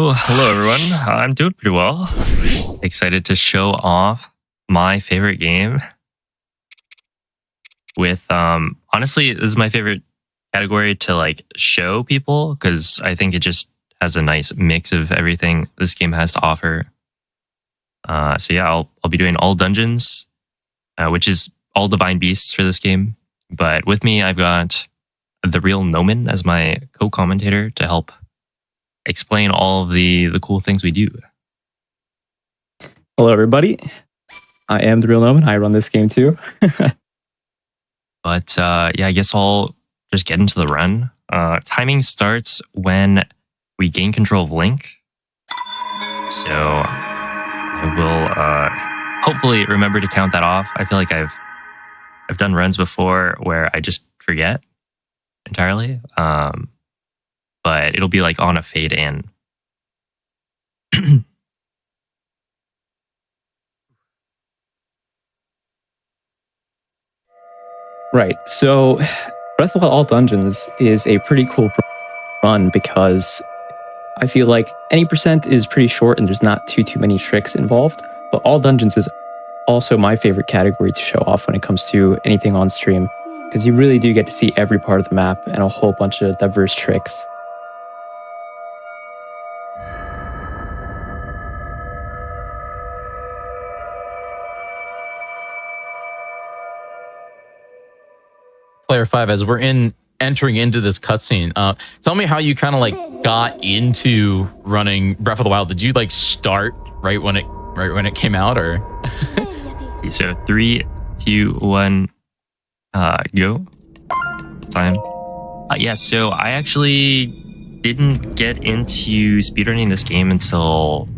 Well, hello everyone. I'm doing pretty well. Excited to show off my favorite game with honestly, this is my favorite category to like show people because I think it just has a nice mix of everything this game has to offer. So yeah, I'll be doing all dungeons, which is all divine beasts for this game. But with me, I've got the real Noman as my co-commentator to help explain all of the cool things we do. Hello, everybody. I am the real Noman. I run this game too. But yeah, I guess I'll just get into the run. Timing starts when we gain control of Link. So I will hopefully remember to count that off. I feel like I've done runs before where I just forget entirely. But it'll be like on a fade in. Right. So Breath of the Wild Dungeons is a pretty cool run because I feel like any percent is pretty short and there's not too many tricks involved. But All Dungeons is also my favorite category to show off when it comes to anything on stream, because you really do get to see every part of the map and a whole bunch of diverse tricks. Player 5, as we're entering into this cutscene, tell me how you kind of like got into running Breath of the Wild. Did you like start right when it came out, or? So 3, 2, 1, go. Time. Yeah, so I actually didn't get into speedrunning this game until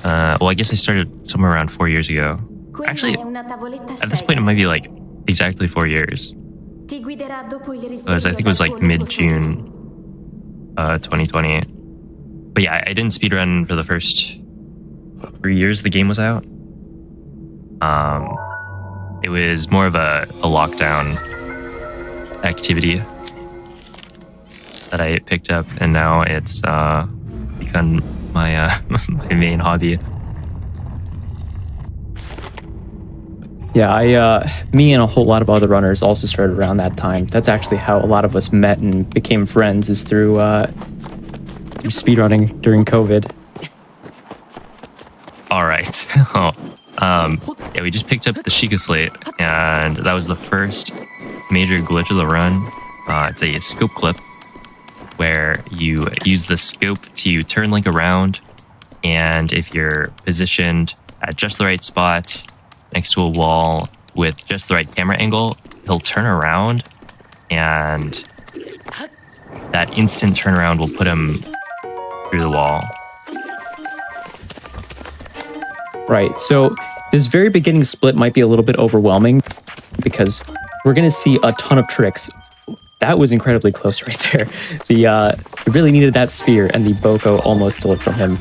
well, I guess I started somewhere around 4 years ago. Actually, at this point it might be like exactly 4 years. Because I think it was like mid-June 2020. But yeah, I didn't speedrun for the first 3 years the game was out. It was more of a lockdown activity that I picked up, and now it's become my my main hobby. Yeah, me and a whole lot of other runners also started around that time. That's actually how a lot of us met and became friends, is through speedrunning during COVID. All right. Yeah, we just picked up the Sheikah Slate, and that was the first major glitch of the run. It's a scope clip where you use the scope to turn Link around, and if you're positioned at just the right spot next to a wall with just the right camera angle, he'll turn around, and that instant turnaround will put him through the wall. Right, so this very beginning split might be a little bit overwhelming because we're going to see a ton of tricks. That was incredibly close right there. We really needed that spear, and the Boko almost stole it from him.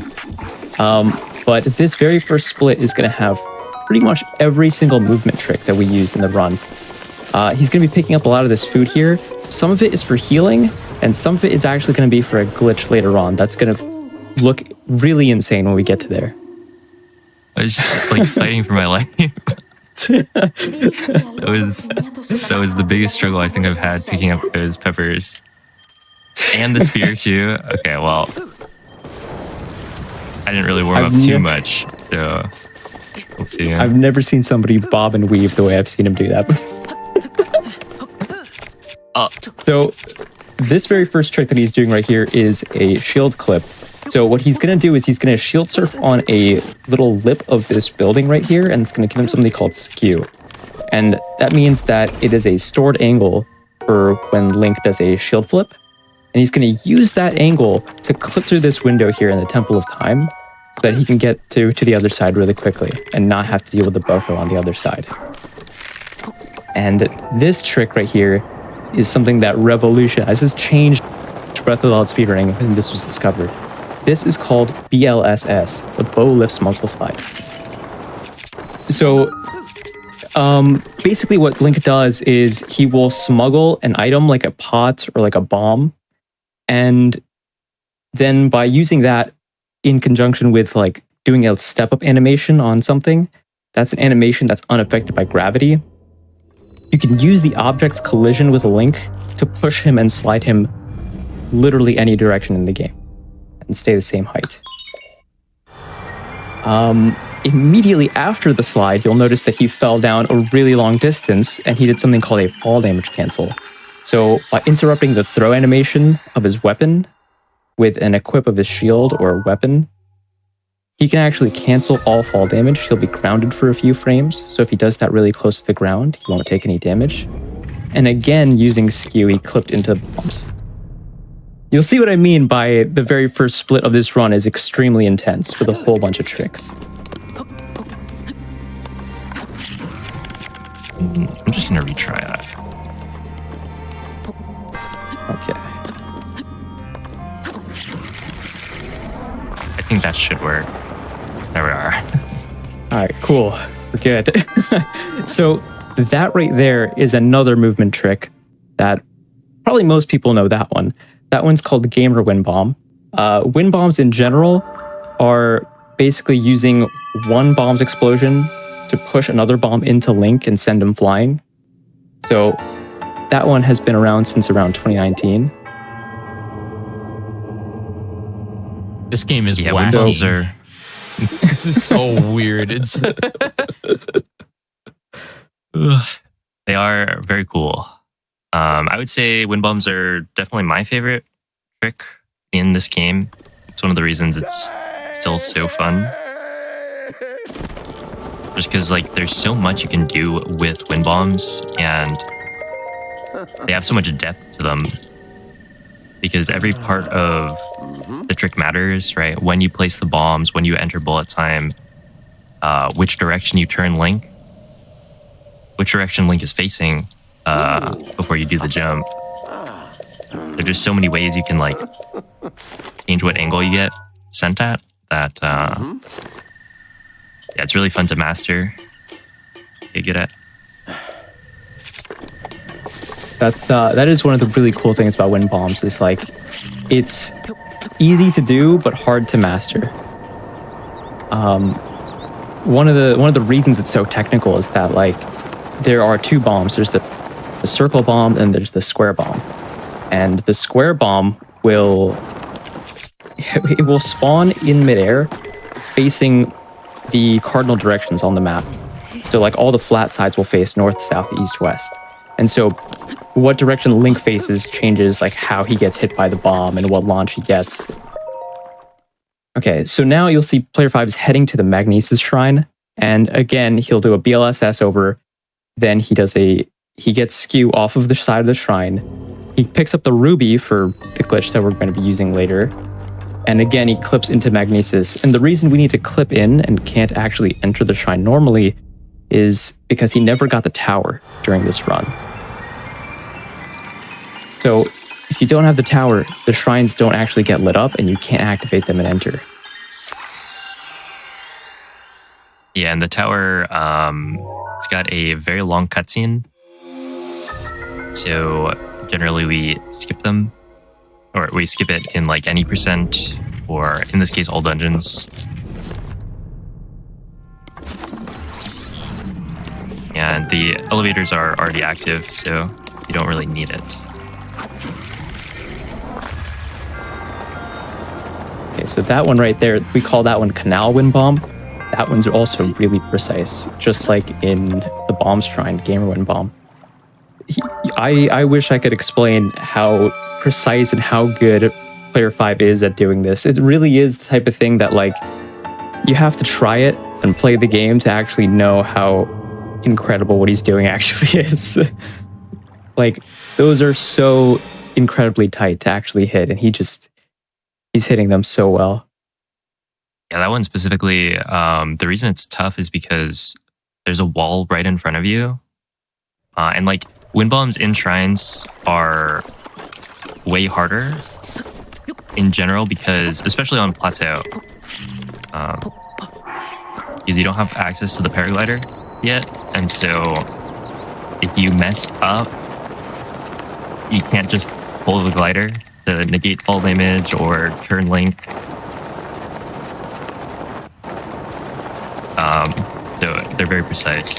But this very first split is going to have pretty much every single movement trick that we used in the run. He's going to be picking up a lot of this food here. Some of it is for healing, and some of it is actually going to be for a glitch later on. That's going to look really insane when we get to there. I was just like fighting for my life. That was the biggest struggle I think I've had, picking up those peppers. And the spear too. Okay, well, I didn't really warm up too much, so we'll see. I've never seen somebody bob and weave the way I've seen him do that before. So this very first trick that he's doing right here is a shield clip. So what he's going to do is he's going to shield surf on a little lip of this building right here, and it's going to give him something called skew. And that means that it is a stored angle for when Link does a shield flip. And he's going to use that angle to clip through this window here in the Temple of Time so that he can get to the other side really quickly and not have to deal with the Boko on the other side. And this trick right here is something that revolutionized, this changed Breath of the Wild speedrunning when this was discovered. This is called BLSS, the Bow Lifts Muzzle Slide. So basically what Link does is he will smuggle an item like a pot or like a bomb, and then by using that in conjunction with like doing a step up animation on something, that's an animation that's unaffected by gravity. You can use the object's collision with Link to push him and slide him literally any direction in the game and stay the same height. Immediately after the slide, you'll notice that he fell down a really long distance and he did something called a fall damage cancel. So by interrupting the throw animation of his weapon with an equip of his shield or weapon, he can actually cancel all fall damage. He'll be grounded for a few frames. So if he does that really close to the ground, he won't take any damage. And again, using skew, he clipped into bombs. You'll see what I mean by the very first split of this run is extremely intense with a whole bunch of tricks. I'm just gonna retry that. Okay. I think that should work. There we are. All right, cool. We're good. So that right there is another movement trick that probably most people know that one. That one's called the Gamer Wind Bomb. Wind bombs in general are basically using one bomb's explosion to push another bomb into Link and send him flying. So that one has been around since around 2019. This game is Yeah, wacky. windows are. This is so weird. It's They are very cool. I would say wind bombs are definitely my favorite trick in this game. It's one of the reasons it's still so fun. Just because like there's so much you can do with wind bombs, and they have so much depth to them. Because every part of the trick matters, right? When you place the bombs, when you enter bullet time, which direction you turn Link, which direction Link is facing before you do the jump. There's just so many ways you can like change what angle you get sent at that yeah, it's really fun to master. Get good at. That is one of the really cool things about wind bombs is like it's easy to do but hard to master. One of the reasons it's so technical is that like there are two bombs. There's the circle bomb and there's the square bomb. And the square bomb will spawn in midair facing the cardinal directions on the map. So like all the flat sides will face north, south, east, west. And so what direction Link faces changes like how he gets hit by the bomb and what launch he gets. Okay, so now you'll see player 5 is heading to the Magnesis Shrine. And again, he'll do a BLSS over. Then he gets skew off of the side of the shrine. He picks up the ruby for the glitch that we're going to be using later. And again, he clips into Magnesis. And the reason we need to clip in and can't actually enter the shrine normally is because he never got the tower during this run. So if you don't have the tower, the shrines don't actually get lit up and you can't activate them and enter. Yeah, and the tower, it's got a very long cutscene. So generally we skip them, or we skip it in like any percent, or in this case, all dungeons. And the elevators are already active, so you don't really need it. Okay, so that one right there, we call that one Canal Wind Bomb. That one's also really precise, just like in the Bomb Shrine, Gamer Wind Bomb. I wish I could explain how precise and how good player 5 is at doing this. It really is the type of thing that like you have to try it and play the game to actually know how incredible what he's doing actually is. Like those are so incredibly tight to actually hit, and he's hitting them so well. Yeah, that one specifically, the reason it's tough is because there's a wall right in front of you. And like wind bombs in shrines are way harder in general because, especially on Plateau, because you don't have access to the paraglider yet. And so if you mess up, you can't just pull the glider to negate fall damage or turn link. So they're very precise.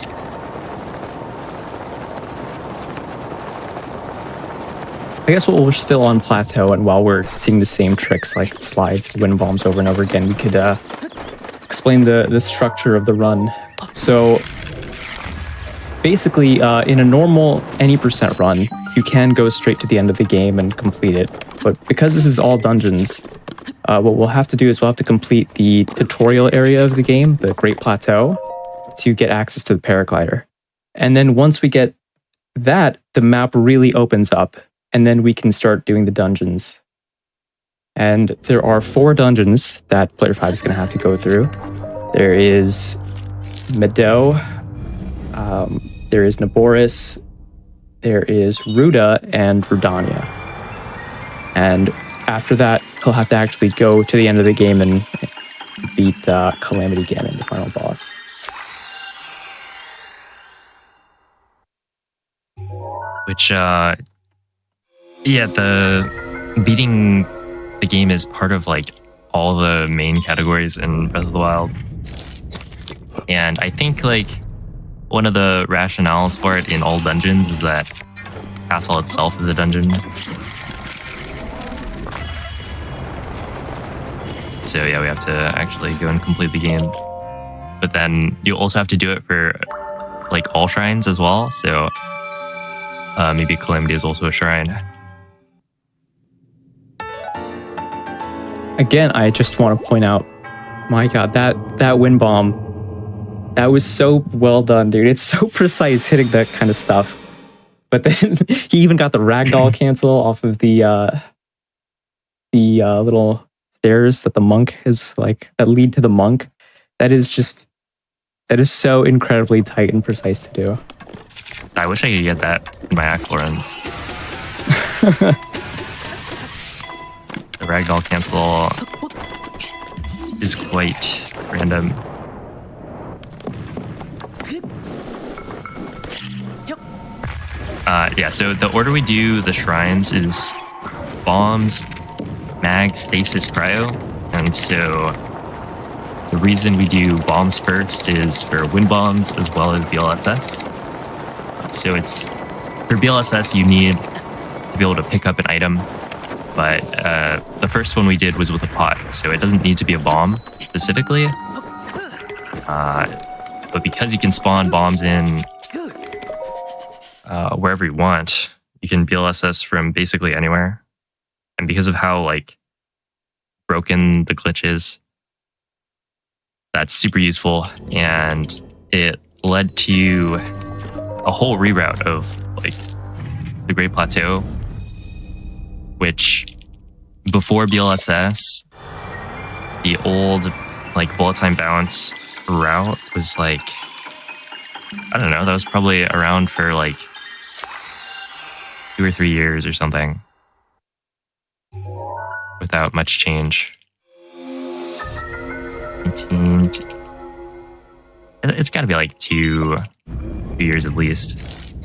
I guess while we're still on Plateau and while we're seeing the same tricks like slides, wind bombs over and over again, we could explain the structure of the run. So basically, in a normal any percent run, you can go straight to the end of the game and complete it. But because this is all dungeons, what we'll have to do is we'll have to complete the tutorial area of the game, the Great Plateau, to get access to the paraglider. And then once we get that, the map really opens up, and then we can start doing the dungeons. And there are 4 dungeons that Player 5 is going to have to go through. There is Medoh, there is Naboris, there is Ruta, and Rudania. And after that, he'll have to actually go to the end of the game and beat Calamity Ganon, the final boss. Which, yeah, the beating the game is part of like all the main categories in Breath of the Wild. And I think like one of the rationales for it in all dungeons is that castle itself is a dungeon. So yeah, we have to actually go and complete the game. But then you also have to do it for like all shrines as well. So maybe Calamity is also a shrine. Again, I just want to point out, my god, that wind bomb, that was so well done, dude. It's so precise hitting that kind of stuff. But then he even got the ragdoll cancel off of the little stairs that the monk is like, that lead to the monk. That is so incredibly tight and precise to do. I wish I could get that in my actual runs. The ragdoll cancel is quite random. Yeah, so the order we do the shrines is bombs, mag, stasis, cryo. And so the reason we do bombs first is for wind bombs as well as BLSS. So it's for BLSS you need to be able to pick up an item, but the first one we did was with a pot, so it doesn't need to be a bomb specifically. But because you can spawn bombs in wherever you want, you can BLSS from basically anywhere. And because of how like broken the glitch is, that's super useful, and it led to a whole reroute of like the Great Plateau, which before BLSS, the old like bullet time bounce route was like, I don't know, that was probably around for like 2 or 3 years or something without much change. 19, it's got to be like 2 years at least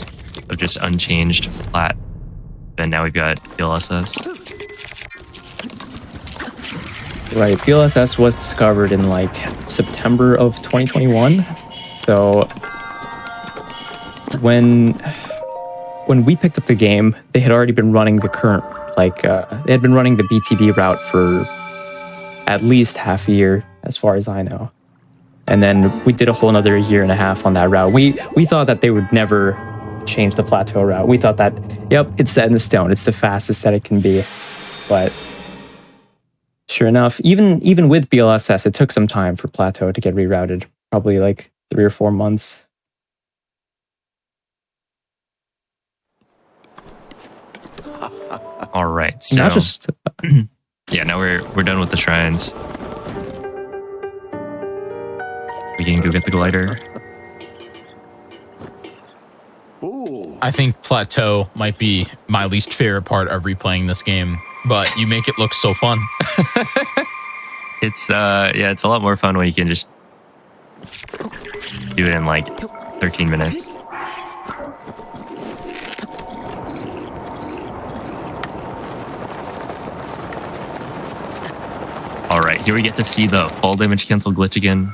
of just unchanged plat. And now we've got BLSS. Right, BLSS was discovered in like September of 2021. So when we picked up the game, they had already been running the current, like they had been running the BTB route for at least half a year, as far as I know. And then we did a whole another 1.5 years on that route. We thought that they would never change the Plateau route. We thought that, yep, it's set in the stone. It's the fastest that it can be. But sure enough, even with BLSS, it took some time for Plateau to get rerouted. Probably like 3 or 4 months. All right, so Not just yeah, now we're done with the shrines. We can go get the glider. I think Plateau might be my least favorite part of replaying this game, but you make it look so fun. It's yeah, it's a lot more fun when you can just do it in like 13 minutes. here we get to see the fall damage cancel glitch again.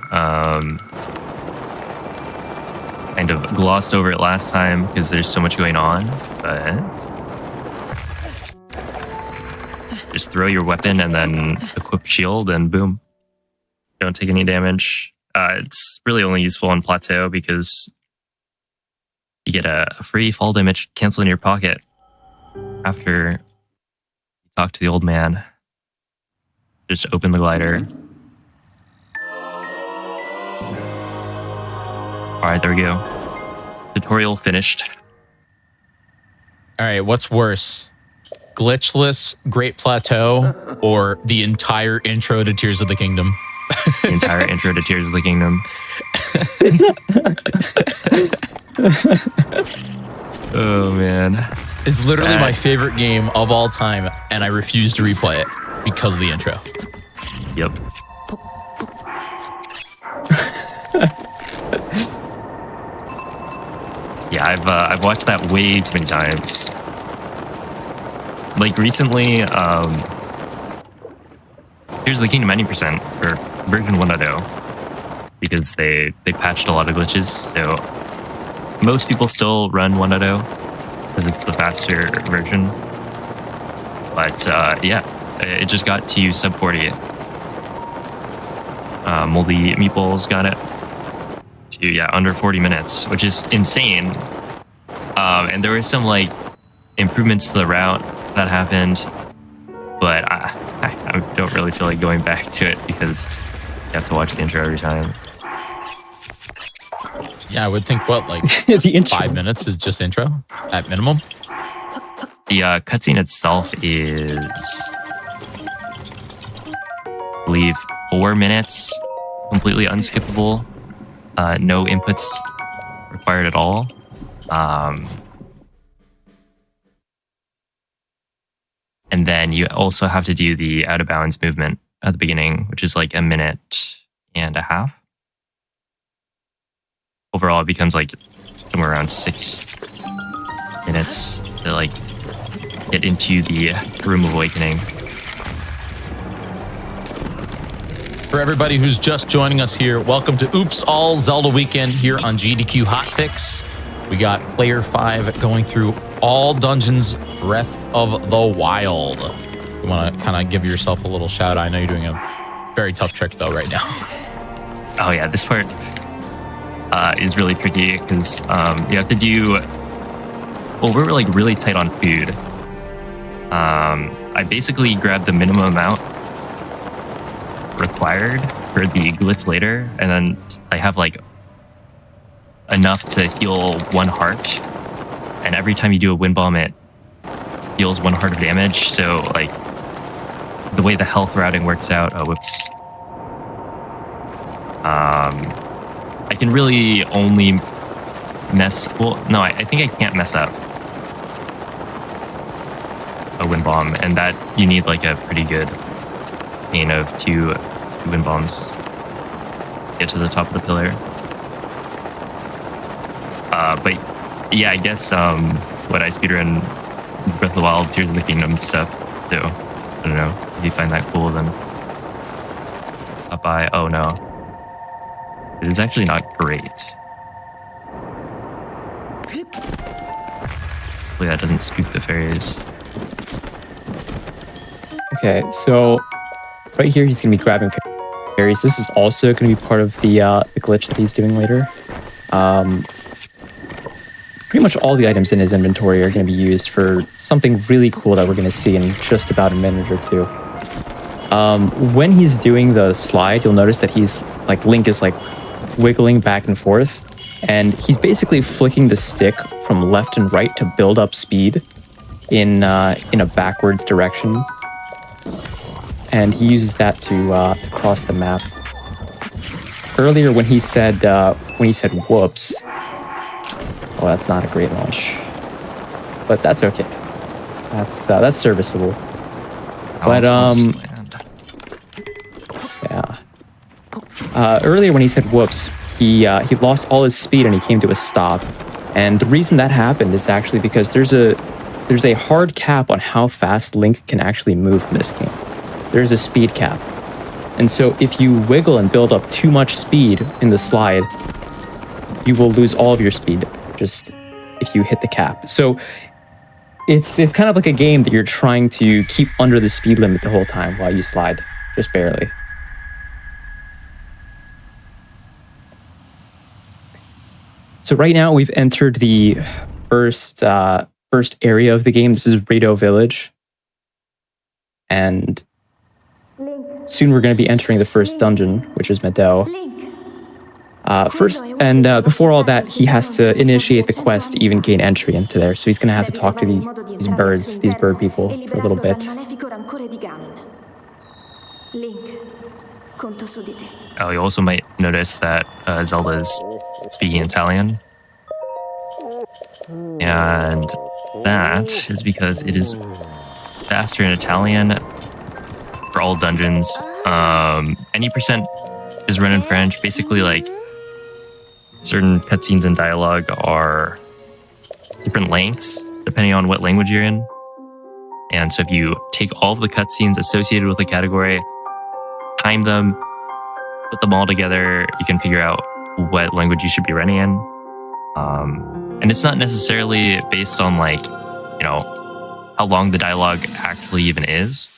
Kind of glossed over it last time because there's so much going on, but just throw your weapon and then equip shield and boom. Don't take any damage. It's really only useful on Plateau because you get a free fall damage cancel in your pocket after you talk to the old man. Just open the glider. Alright, there we go. Tutorial finished. Alright, what's worse? Glitchless Great Plateau or the entire intro to Tears of the Kingdom? The entire intro to Tears of the Kingdom. Oh, man. It's literally my favorite game of all time, and I refuse to replay it because of the intro. Yep. Yeah, I've watched that way too many times. Like recently, Tears of the Kingdom 90% for version 1.0 because they patched a lot of glitches. So most people still run 1.0 because it's the faster version. But yeah, it just got to sub 40. Moldy Meeples got it to under 40 minutes, which is insane. And there were some like improvements to the route that happened, but I don't really feel like going back to it because you have to watch the intro every time. Yeah, I would think like The intro. 5 minutes is just intro at minimum. The cutscene itself is, I believe, 4 minutes, completely unskippable, no inputs required at all. And then you also have to do the out of bounds movement at the beginning, which is like 1.5 minutes. Overall, it becomes like somewhere around 6 minutes to like get into the Room of Awakening. For everybody who's just joining us here, welcome to Oops All Zelda Weekend here on GDQ Hot Picks. We got Player 5 going through all dungeons Breath of the Wild. You want to kind of give yourself a little shout out? I know you're doing a very tough trick though right now. Oh yeah, this part is really tricky because you have to do. Well, we're like really tight on food. I basically grabbed the minimum amount required for the glitch later, and then I have like enough to heal 1 heart. And every time you do a wind bomb, it deals 1 heart of damage. So like the way the health routing works out. Oh, whoops. I can really only mess. Well, no, I think I can't mess up a wind bomb, and that you need like a pretty good chain of 2 wind bombs to get to the top of the pillar. But yeah, I guess what I speedrun Breath of the Wild, Tears of the Kingdom stuff. So I don't know. If you find that cool, then stop by. Oh no, it is actually not great. Hopefully that doesn't spook the fairies. Okay, so right here he's going to be grabbing fairies. This is also going to be part of the glitch that he's doing later. Pretty much all the items in his inventory are going to be used for something really cool that we're going to see in just about a minute or two. When he's doing the slide, you'll notice that Link is like wiggling back and forth, and he's basically flicking the stick from left and right to build up speed in a backwards direction. And he uses that to cross the map. Earlier, when he said "whoops," oh, that's not a great launch, but that's okay. That's serviceable. But yeah. Earlier, when he said "whoops," he lost all his speed and he came to a stop. And the reason that happened is actually because there's a hard cap on how fast Link can actually move in this game. There's a speed cap. And so if you wiggle and build up too much speed in the slide, you will lose all of your speed just if you hit the cap. So it's kind of like a game that you're trying to keep under the speed limit the whole time while you slide, just barely. So right now we've entered the first area of the game. This is Medoh Village. And soon we're going to be entering the first dungeon, which is Medoh. Before all that, he has to initiate the quest to even gain entry into there. So he's going to have to talk to these bird people for a little bit. Oh, you also might notice that Zelda's speaking Italian. And that is because it is faster in Italian for all dungeons. Any percent is run in French. Basically, like, certain cutscenes and dialogue are different lengths depending on what language you're in. And so if you take all of the cutscenes associated with a category, time them, put them all together, you can figure out what language you should be running in. And it's not necessarily based on, like, you know, how long the dialogue actually even is,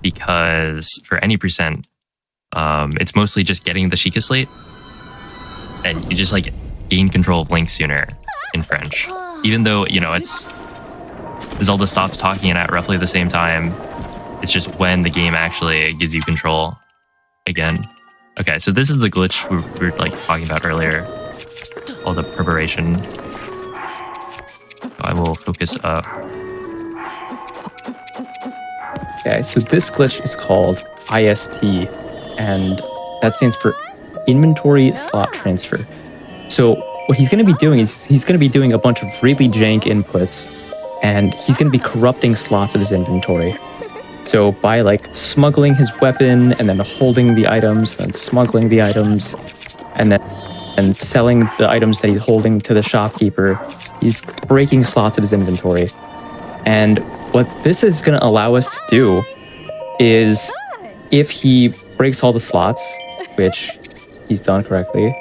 because for any percent, it's mostly just getting the Sheikah Slate, and you just, like, gain control of Link sooner in French. Even though, you know, it's Zelda stops talking at roughly the same time. It's just when the game actually gives you control again. Okay, so this is the glitch we were like talking about earlier. All the preparation. I will focus up. Okay, so this glitch is called IST, and that stands for Inventory Slot Transfer. So what he's going to be doing is he's going to be doing a bunch of really jank inputs, and he's going to be corrupting slots of his inventory. So by, like, smuggling his weapon and then holding the items, and then smuggling the items, and selling the items that he's holding to the shopkeeper, he's breaking slots of his inventory. And what this is going to allow us to do is, if he breaks all the slots, which he's done correctly,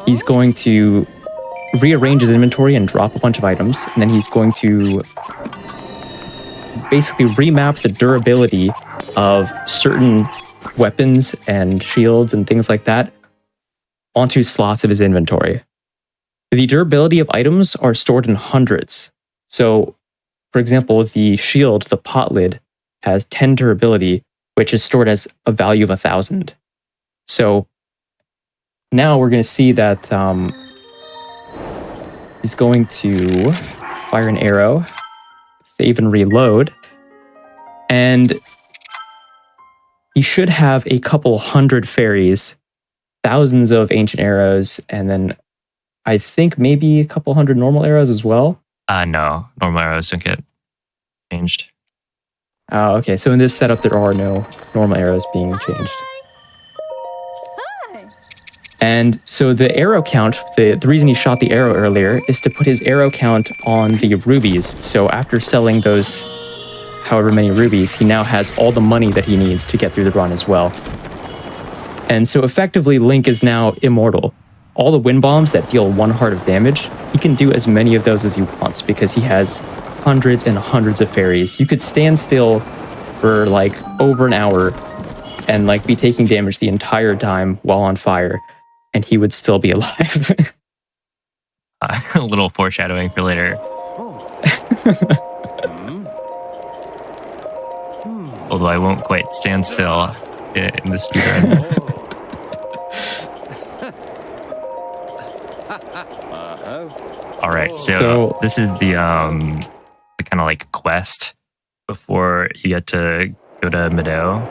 he's going to rearrange his inventory and drop a bunch of items, and then he's going to basically remap the durability of certain weapons and shields and things like that onto slots of his inventory. The durability of items are stored in hundreds. So, for example, the shield, the pot lid, has 10 durability, which is stored as a value of 1,000. So now we're going to see that he's going to fire an arrow, save and reload, and he should have a couple hundred fairies, thousands of ancient arrows, and then I think maybe a couple hundred normal arrows as well. No, normal arrows don't get changed. Oh, okay. So in this setup, there are no normal arrows being changed. And so the arrow count, the reason he shot the arrow earlier is to put his arrow count on the rubies. So after selling those however many rubies, he now has all the money that he needs to get through the run as well. And so effectively, Link is now immortal. All the wind bombs that deal 1 heart of damage, he can do as many of those as he wants because he has hundreds and hundreds of fairies. You could stand still for, like, over an hour and, like, be taking damage the entire time while on fire, and he would still be alive. A little foreshadowing for later. Although I won't quite stand still in the speedrun. All right, so this is the kind of like quest before you get to go to Medoh.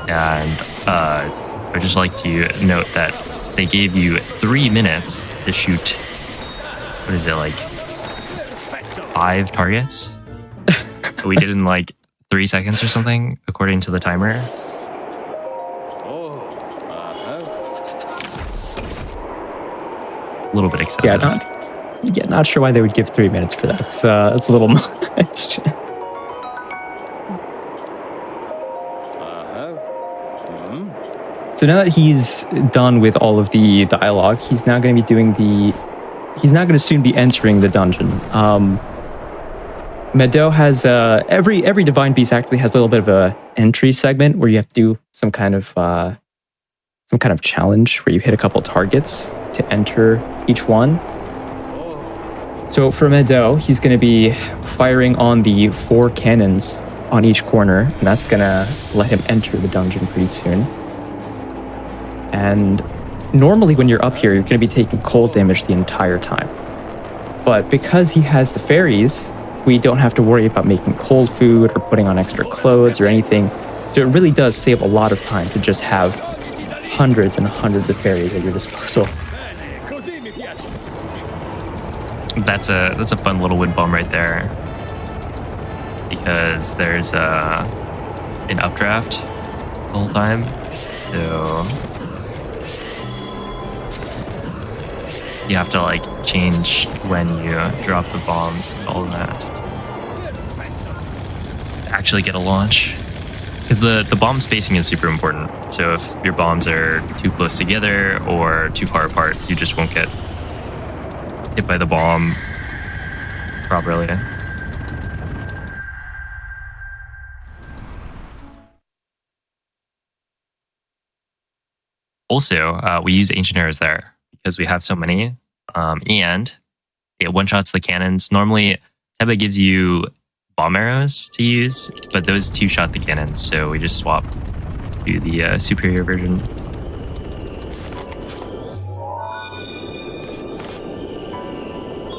And I'd just like to note that they gave you 3 minutes to shoot, what is it, like 5 targets? We did in like 3 seconds or something, according to the timer. A little bit excessive. Not sure why they would give 3 minutes for that. It's a little much. So now that he's done with all of the dialogue, he's now going to be doing he's now going to soon be entering the dungeon. Medoh has every divine beast actually has a little bit of a entry segment where you have to do some kind of challenge where you hit a couple targets to enter each one. So for Medoh, he's going to be firing on the 4 cannons on each corner, and that's going to let him enter the dungeon pretty soon. And normally when you're up here, you're going to be taking cold damage the entire time. But because he has the fairies, we don't have to worry about making cold food or putting on extra clothes or anything. So it really does save a lot of time to just have hundreds and hundreds of fairies at your disposal. That's a fun little wind bomb right there, because there's an updraft the whole time, so you have to like change when you drop the bombs and all that to actually get a launch, because the bomb spacing is super important. So if your bombs are too close together or too far apart, you just won't get hit by the bomb properly. Also, we use ancient arrows there because we have so many, and it one-shots the cannons. Normally, Teba gives you bomb arrows to use, but those two-shot the cannons, so we just swap to the superior version.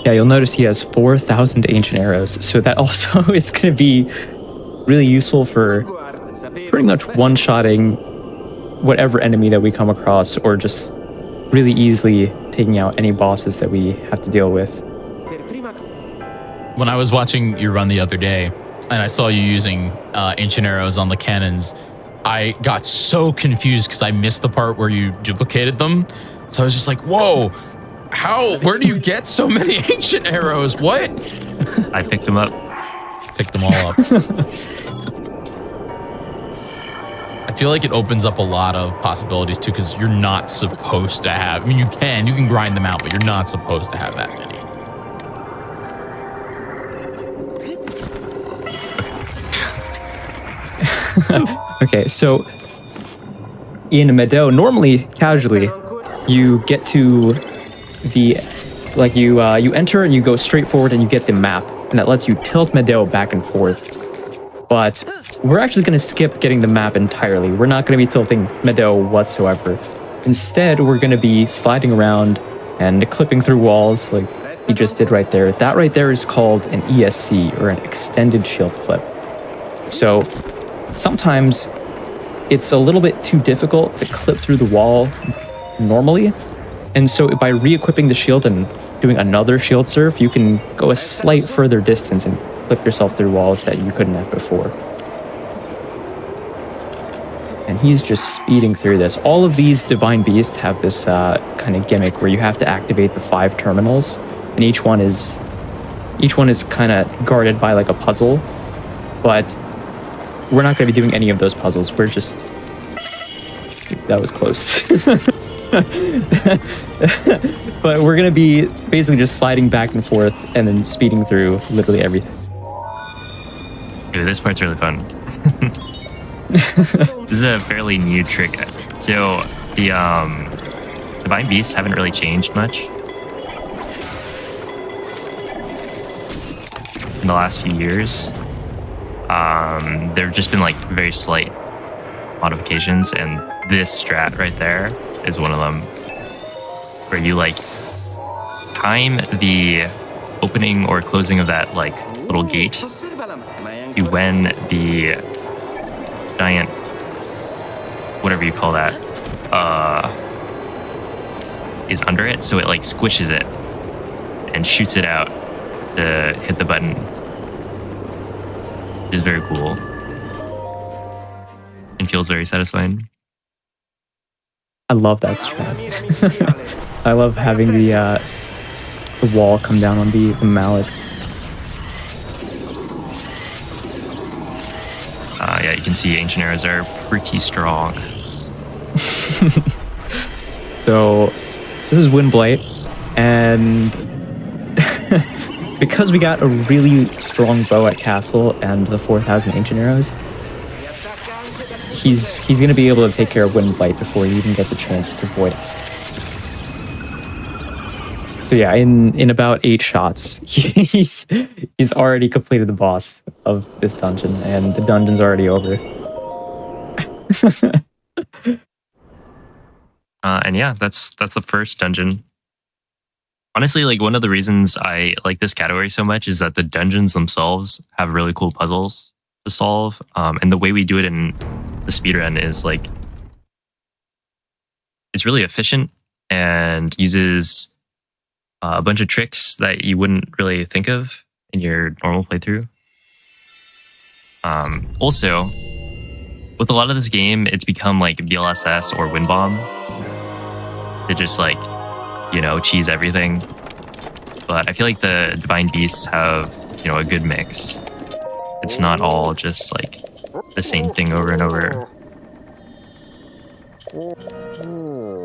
Yeah, you'll notice he has 4,000 ancient arrows, so that also is going to be really useful for pretty much one-shotting whatever enemy that we come across, or just really easily taking out any bosses that we have to deal with. When I was watching you run the other day, and I saw you using ancient arrows on the cannons, I got so confused because I missed the part where you duplicated them. So I was just like, whoa, where do you get so many ancient arrows? What? I picked them up. Picked them all up. I feel like it opens up a lot of possibilities too, because you're not supposed to have, I mean, you can grind them out, but you're not supposed to have that many. Okay, so in Medoh, normally, casually, you get to you enter and you go straight forward and you get the map, and that lets you tilt Medoh back and forth. But we're actually going to skip getting the map entirely. We're not going to be tilting Medoh whatsoever. Instead, we're going to be sliding around and clipping through walls like he just did right there. That right there is called an ESC, or an extended shield clip. So sometimes it's a little bit too difficult to clip through the wall normally. And so by re-equipping the shield and doing another shield surf, you can go a slight further distance and clip yourself through walls that you couldn't have before. And he's just speeding through this. All of these divine beasts have this kind of gimmick where you have to activate the 5 terminals, and each one is kind of guarded by like a puzzle. But we're not going to be doing any of those puzzles. We're just... That was close. But we're going to be basically just sliding back and forth and then speeding through literally everything. Dude, this part's really fun. This is a fairly new trick. So the divine beasts haven't really changed much in the last few years. There have just been like very slight modifications, and this strat right there is one of them, where you like time the opening or closing of that like little gate to when the giant, whatever you call that, is under it, so it like squishes it and shoots it out to hit the button. It is very cool and feels very satisfying. I love that strat. I love having the wall come down on the mallet. Yeah, you can see ancient arrows are pretty strong. So this is Windblight, and because we got a really strong bow at Castle and the 4,000 Ancient Arrows, he's going to be able to take care of Windblight before he even gets a chance to void it. So yeah, in about 8 shots, he's already completed the boss of this dungeon, and the dungeon's already over. And yeah, that's the first dungeon. Honestly, like one of the reasons I like this category so much is that the dungeons themselves have really cool puzzles to solve, and the way we do it in the speedrun is like it's really efficient and uses a bunch of tricks that you wouldn't really think of in your normal playthrough. Also, with a lot of this game, it's become like BLSS or Wind Bomb. They just like, you know, cheese everything. But I feel like the Divine Beasts have, you know, a good mix. It's not all just like the same thing over and over.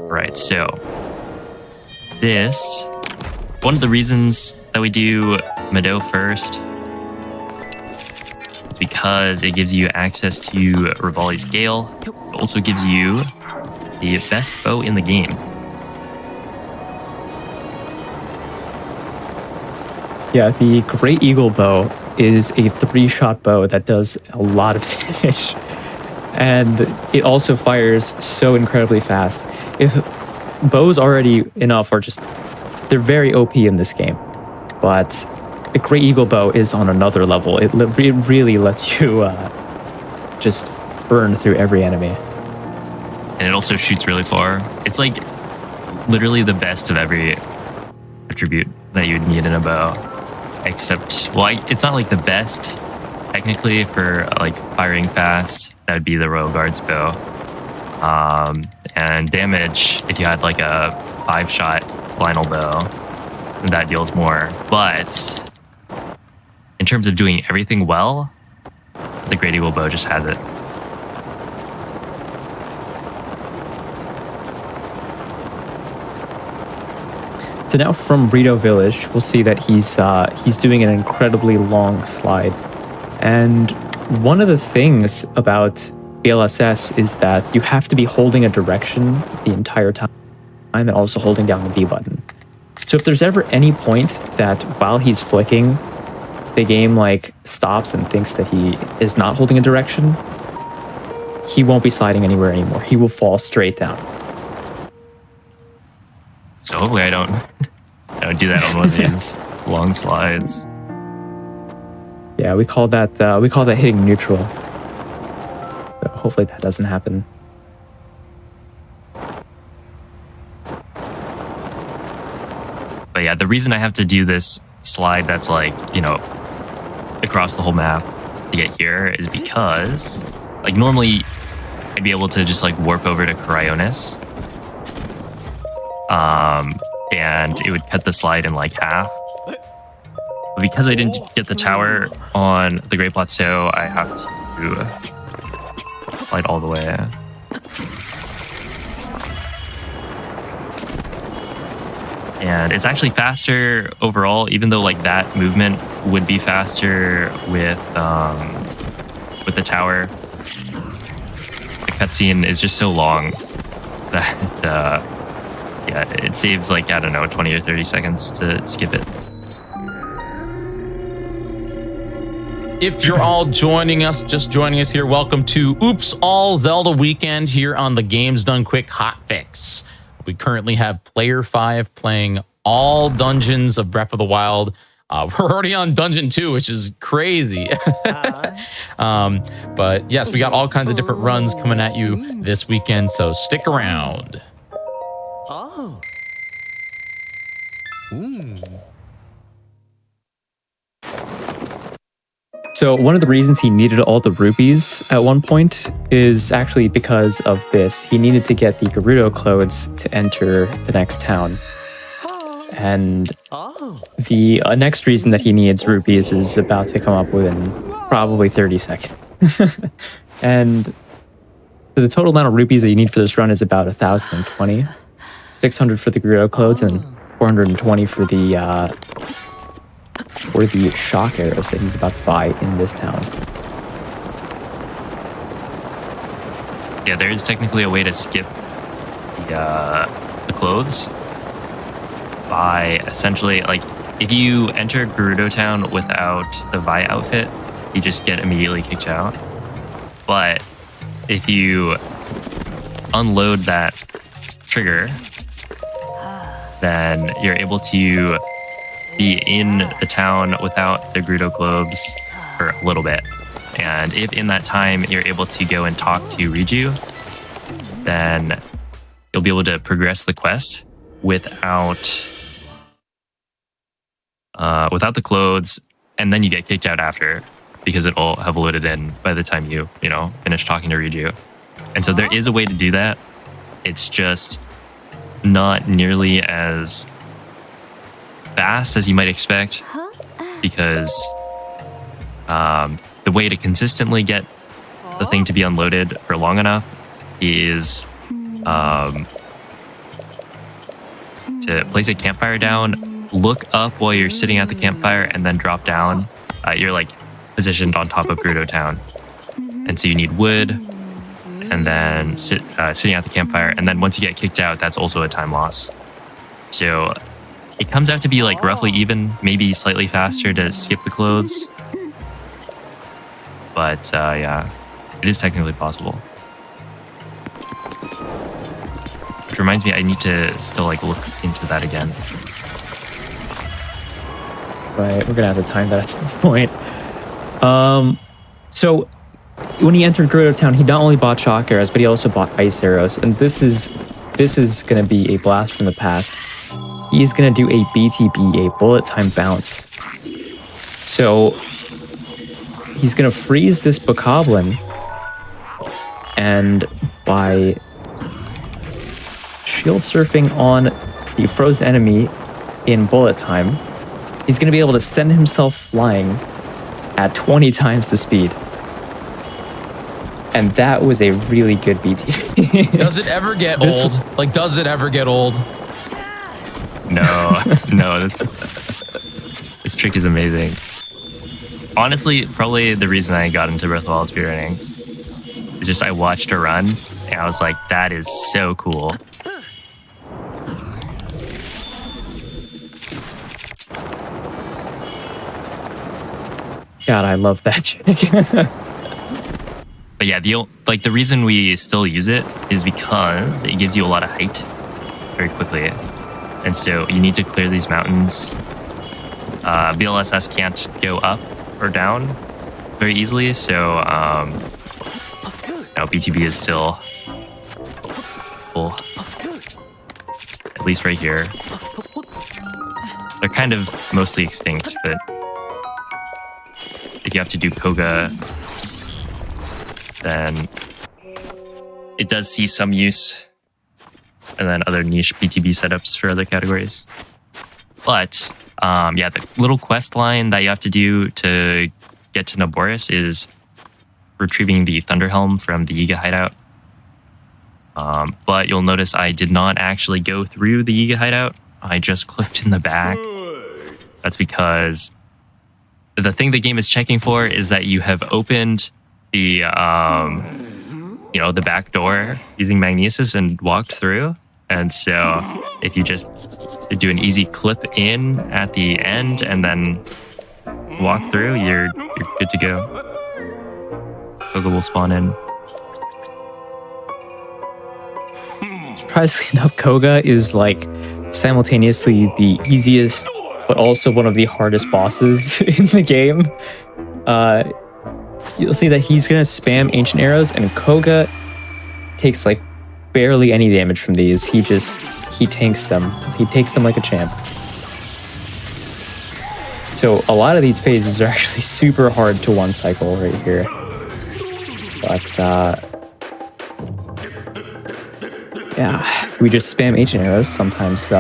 Right, so this, one of the reasons that we do Medoh first is because it gives you access to Rivali's Gale. It also gives you the best bow in the game. Yeah, the Great Eagle bow is a 3-shot bow that does a lot of damage. And it also fires so incredibly fast. If bows already enough are just, they're very OP in this game. But the Great Eagle bow is on another level. It really lets you just burn through every enemy. And it also shoots really far. It's like literally the best of every attribute that you'd need in a bow. Except, well, it's not like the best technically for like firing fast. That would be the Royal Guard's bow. And damage, if you had like a 5-shot Lionel bow, that deals more. But in terms of doing everything well, the Great Eagle bow just has it. So now from Rito Village, we'll see that he's doing an incredibly long slide. And one of the things about BLSS is that you have to be holding a direction the entire time and also holding down the B button. So if there's ever any point that while he's flicking, the game like stops and thinks that he is not holding a direction, he won't be sliding anywhere anymore. He will fall straight down. So hopefully I don't do that on one of these long slides. Yeah, we call that hitting neutral. So hopefully that doesn't happen. But yeah, the reason I have to do this slide that's like, you know, across the whole map to get here is because like normally I'd be able to just like warp over to Cryonis. And it would cut the slide in like half. But because I didn't get the tower on the Great Plateau, I have to slide all the way. And it's actually faster overall, even though like that movement would be faster with the tower. The cutscene is just so long that yeah, it saves like, I don't know, 20 or 30 seconds to skip it. If you're all joining us here, welcome to Oops All Zelda Weekend here on the Games Done Quick Hotfix. We currently have Player 5 playing all dungeons of Breath of the Wild. We're already on Dungeon 2, which is crazy. But yes, we got all kinds of different runs coming at you this weekend, so stick around. Oh. So one of the reasons he needed all the rupees at one point is actually because of this. He needed to get the Gerudo clothes to enter the next town. And the next reason that he needs rupees is about to come up within probably 30 seconds. And So the total amount of rupees that you need for this run is about 1,020. 600 for the Gerudo clothes and 420 for the shock arrows that he's about to buy in this town. Yeah, there is technically a way to skip the clothes by essentially, like, if you enter Gerudo Town without the Vi outfit, you just get immediately kicked out. But if you unload that trigger, then you're able to be in the town without the Gerudo clothes for a little bit. And if in that time you're able to go and talk to Riju, then you'll be able to progress the quest without the clothes, and then you get kicked out after because it'll have loaded in by the time you finish talking to Riju. And so there is a way to do that. It's just not nearly as fast as you might expect, because the way to consistently get the thing to be unloaded for long enough is to place a campfire down, look up while you're sitting at the campfire, and then drop down. You're like positioned on top of Gerudo Town, and so you need wood, and then sitting at the campfire, and then once you get kicked out, that's also a time loss. So it comes out to be like roughly even, maybe slightly faster to skip the clothes, but yeah, it is technically possible. Which reminds me, I need to still like look into that again. Right, we're gonna have to time that at some point. So when he entered Gerudo Town, he not only bought shock arrows, but he also bought ice arrows. And this is gonna be a blast from the past. He is gonna do a BTB, a bullet time bounce. So he's gonna freeze this bokoblin, and by shield surfing on the frozen enemy in bullet time, he's going to be able to send himself flying at 20 times the speed. And that was a really good BT. Does it ever get old? Like, does it ever get old? No, this trick is amazing. Honestly, probably the reason I got into Breath of the Wild speedrunning is just I watched a run, and I was like, that is so cool. God, I love that trick. But yeah, the reason we still use it is because it gives you a lot of height very quickly. And so you need to clear these mountains. BLSS can't go up or down very easily, so BTB is still full. At least right here. They're kind of mostly extinct, but if you have to do Koga, then it does see some use, and then other niche BTB setups for other categories. But yeah, the little quest line that you have to do to get to Naboris is retrieving the Thunder Helm from the Yiga Hideout. But you'll notice I did not actually go through the Yiga Hideout. I just clicked in the back. That's because the thing the game is checking for is that you have opened the the back door using magnesis and walked through. And so if you just do an easy clip in at the end and then walk through, you're good to go. Koga will spawn in. Surprisingly enough, Koga is like simultaneously the easiest, but also one of the hardest bosses in the game. You'll see that he's gonna spam ancient arrows, and Koga takes like barely any damage from these. He tanks them. He takes them like a champ. So a lot of these phases are actually super hard to one cycle right here. But yeah, we just spam ancient arrows. Sometimes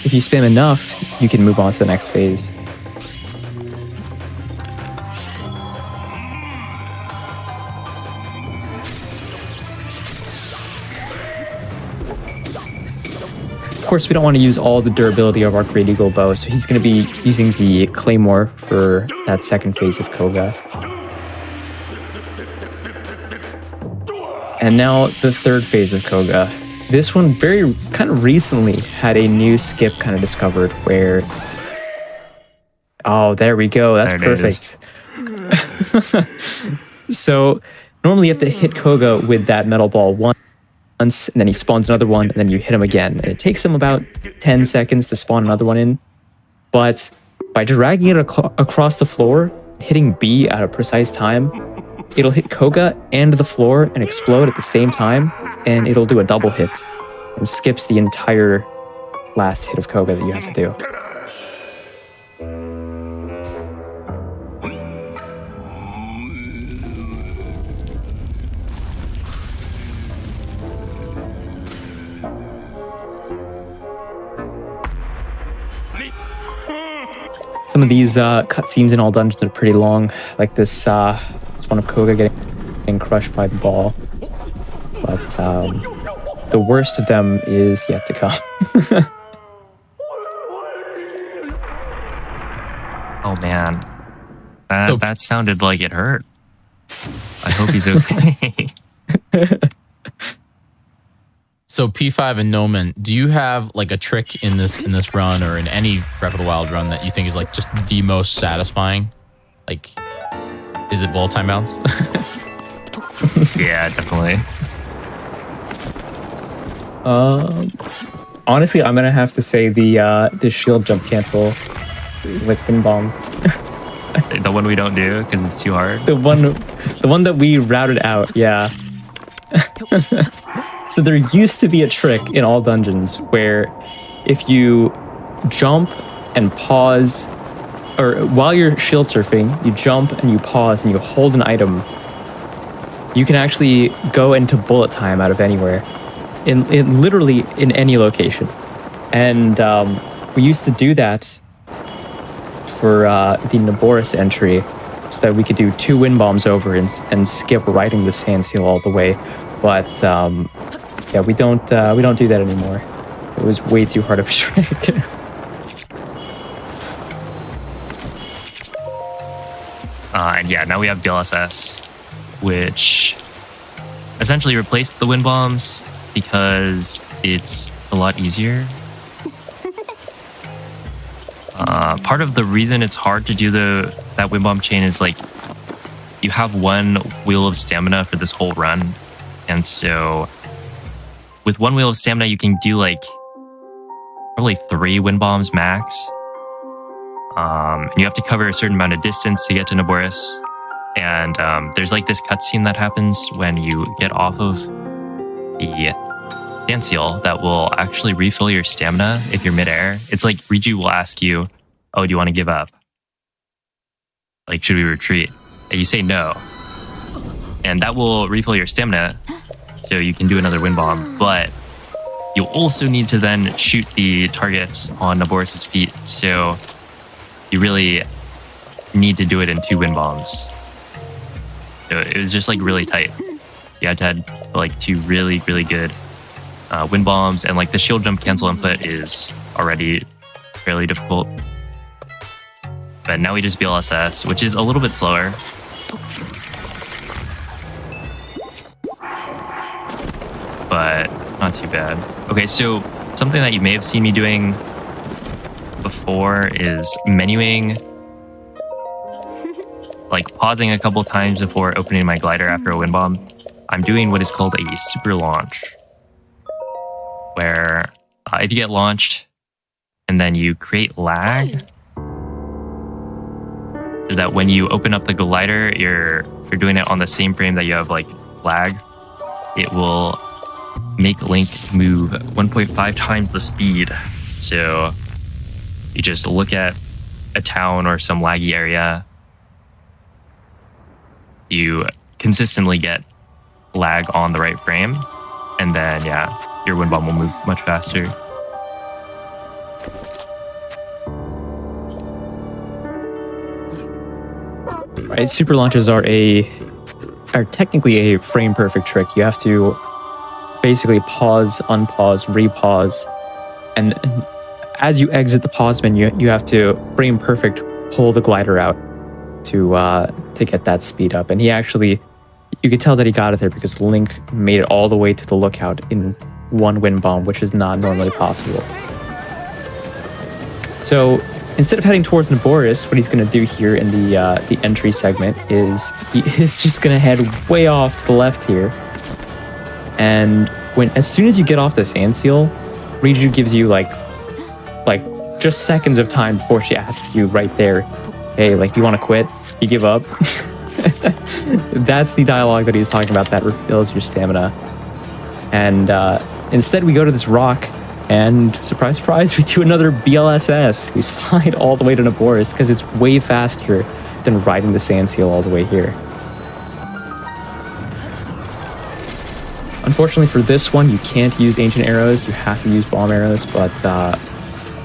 if you spam enough, you can move on to the next phase. course, we don't want to use all the durability of our Great Eagle bow, so he's going to be using the Claymore for that second phase of Koga. And now the third phase of Koga. This one very kind of recently had a new skip kind of discovered where... Oh, there we go. That's perfect. So normally you have to hit Koga with that metal ball once, and then he spawns another one, and then you hit him again. And it takes him about 10 seconds to spawn another one in. But by dragging it across the floor, hitting B at a precise time, it'll hit Koga and the floor and explode at the same time, and it'll do a double hit and skips the entire last hit of Koga that you have to do. Some of these cutscenes in all dungeons are pretty long, like this one of Koga getting crushed by the ball. But the worst of them is yet to come. Oh man, that sounded like it hurt. I hope he's okay. So P5 and Noman, do you have like a trick in this run or in any Breath of the Wild run that you think is like just the most satisfying? Like, is it wall timeouts? Yeah, definitely. Honestly, I'm gonna have to say the shield jump cancel with Wind Bomb. The one we don't do because it's too hard. The one that we routed out, yeah. So there used to be a trick in all dungeons where if you jump and pause, or while you're shield surfing, you jump and you pause and you hold an item, you can actually go into bullet time out of anywhere, in literally in any location. And we used to do that for the Naboris entry, so that we could do 2 wind bombs over and skip riding the sand seal all the way. But yeah, we don't do that anymore. It was way too hard of a trick. And yeah, now we have DLSS, which essentially replaced the wind bombs because it's a lot easier. Part of the reason it's hard to do that wind bomb chain is like you have 1 wheel of stamina for this whole run, and so with 1 wheel of stamina you can do like probably 3 wind bombs max. And you have to cover a certain amount of distance to get to Naboris. And there's like this cutscene that happens when you get off of the sand seal that will actually refill your stamina if you're midair. It's like Riju will ask you, "Oh, do you want to give up? Like, should we retreat?" And you say no. And that will refill your stamina so you can do another wind bomb. But you'll also need to then shoot the targets on Naboris' feet. So you really need to do it in 2 wind bombs. So it was just like really tight. You had to have like 2 really, really good wind bombs, and like the shield jump cancel input is already fairly difficult. But now we just BLSS, which is a little bit slower. But not too bad. Okay, so something that you may have seen me doing before is menuing, like pausing a couple times before opening my glider after a wind bomb. I'm doing what is called a super launch, where if you get launched and then you create lag, so that when you open up the glider, you're doing it on the same frame that you have like lag, it will make Link move 1.5 times the speed. So you just look at a town or some laggy area, you consistently get lag on the right frame, and then yeah, your wind bomb will move much faster. Right, super launches are technically a frame perfect trick. You have to basically pause, unpause, repause and as you exit the pause menu, you have to frame perfect pull the glider out to get that speed up. And he actually, you could tell that he got it there because Link made it all the way to the lookout in one wind bomb, which is not normally possible. So instead of heading towards Naboris, what he's going to do here in the entry segment is he is just going to head way off to the left here. And as soon as you get off the sand seal, Riju gives you like just seconds of time before she asks you right there, hey, like, do you want to quit? You give up? That's the dialogue that he was talking about that refills your stamina. And instead we go to this rock and surprise, surprise, we do another BLSS. We slide all the way to Naboris because it's way faster than riding the sand seal all the way here. Unfortunately for this one, you can't use ancient arrows. You have to use bomb arrows, but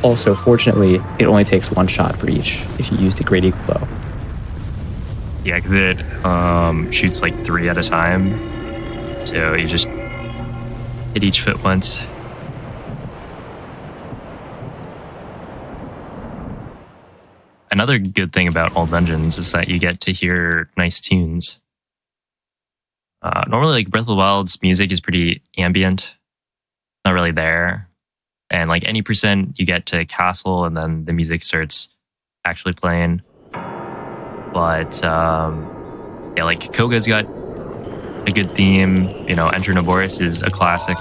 also, fortunately, it only takes one shot for each if you use the Great Eagle Bow. Yeah, because it shoots like 3 at a time. So you just hit each foot once. Another good thing about all dungeons is that you get to hear nice tunes. Normally, like Breath of the Wild's music is pretty ambient. Not really there. And like any percent you get to castle and then the music starts actually playing. But yeah, like Koga's got a good theme. You know, Enter Naboris is a classic.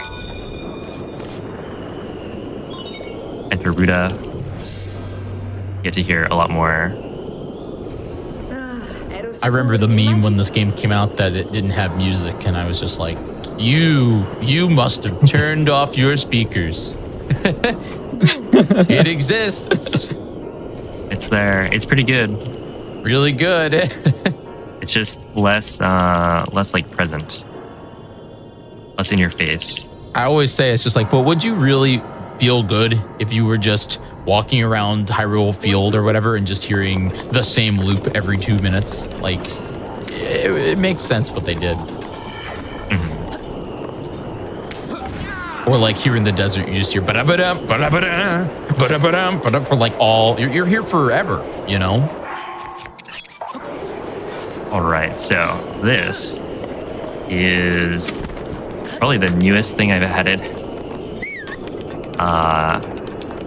Enter Ruta. You get to hear a lot more. I remember the meme when this game came out that it didn't have music, and I was just like, you must have turned off your speakers. It exists. It's there. It's pretty good. Really good. It's just less like present. Less in your face. I always say it's just like, but would you really feel good if you were just walking around Hyrule Field or whatever and just hearing the same loop every 2 minutes? Like, it makes sense what they did. Or like here in the desert, you just hear ba-da-ba-dum, ba-da-ba-dum, ba-da-ba-dum, ba-da, for like you're here forever, you know? All right, so this is probably the newest thing I've added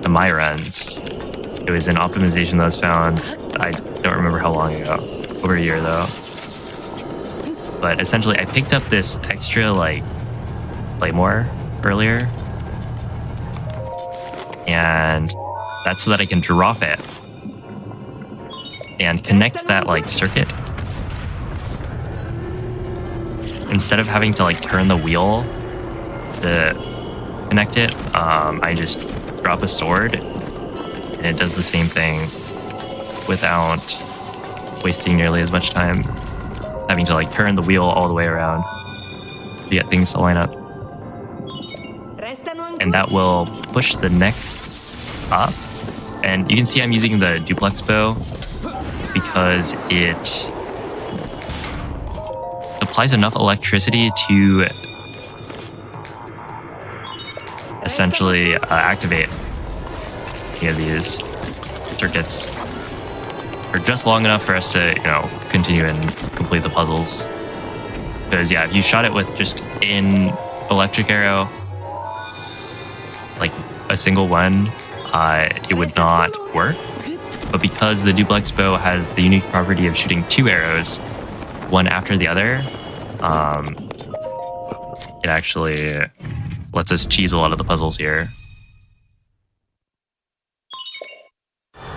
to my runs. It was an optimization that was found, I don't remember how long ago, over a year though. But essentially I picked up this extra like Claymore earlier, and that's so that I can drop it and connect that like circuit instead of having to like turn the wheel to connect it. I just drop a sword and it does the same thing without wasting nearly as much time having to like turn the wheel all the way around to get things to line up. And that will push the neck up. And you can see I'm using the duplex bow because it applies enough electricity to essentially activate any of these circuits for just long enough for us to, you know, continue and complete the puzzles. Because yeah, if you shot it with just an electric arrow, like a single one, it would not work. But because the duplex bow has the unique property of shooting 2 arrows, one after the other, it actually lets us cheese a lot of the puzzles here.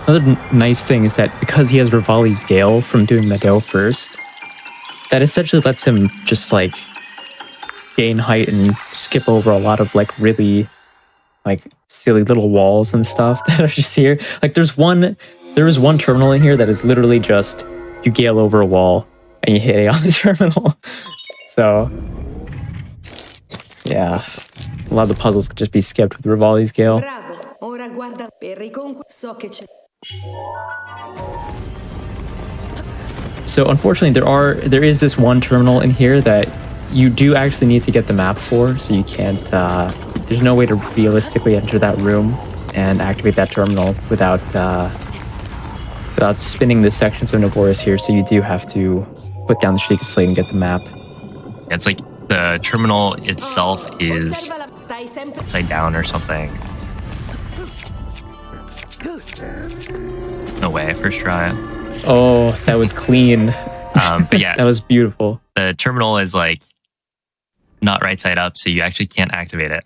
Another nice thing is that because he has Rivali's Gale from doing Medoh first, that essentially lets him just like gain height and skip over a lot of like really like silly little walls and stuff that are just here. Like there is one terminal in here that is literally just you gale over a wall and you hit A on the terminal. So yeah, a lot of the puzzles could just be skipped with Rivali's Gale. So unfortunately there is this one terminal in here that you do actually need to get the map for, so you can't, there's no way to realistically enter that room and activate that terminal without spinning the sections of Naboris here, so you do have to put down the Sheikah Slate and get the map. Yeah, it's like the terminal itself is upside down or something. No way, first try. Oh, that was clean. But yeah, That was beautiful. the terminal is like not right side up, so you actually can't activate it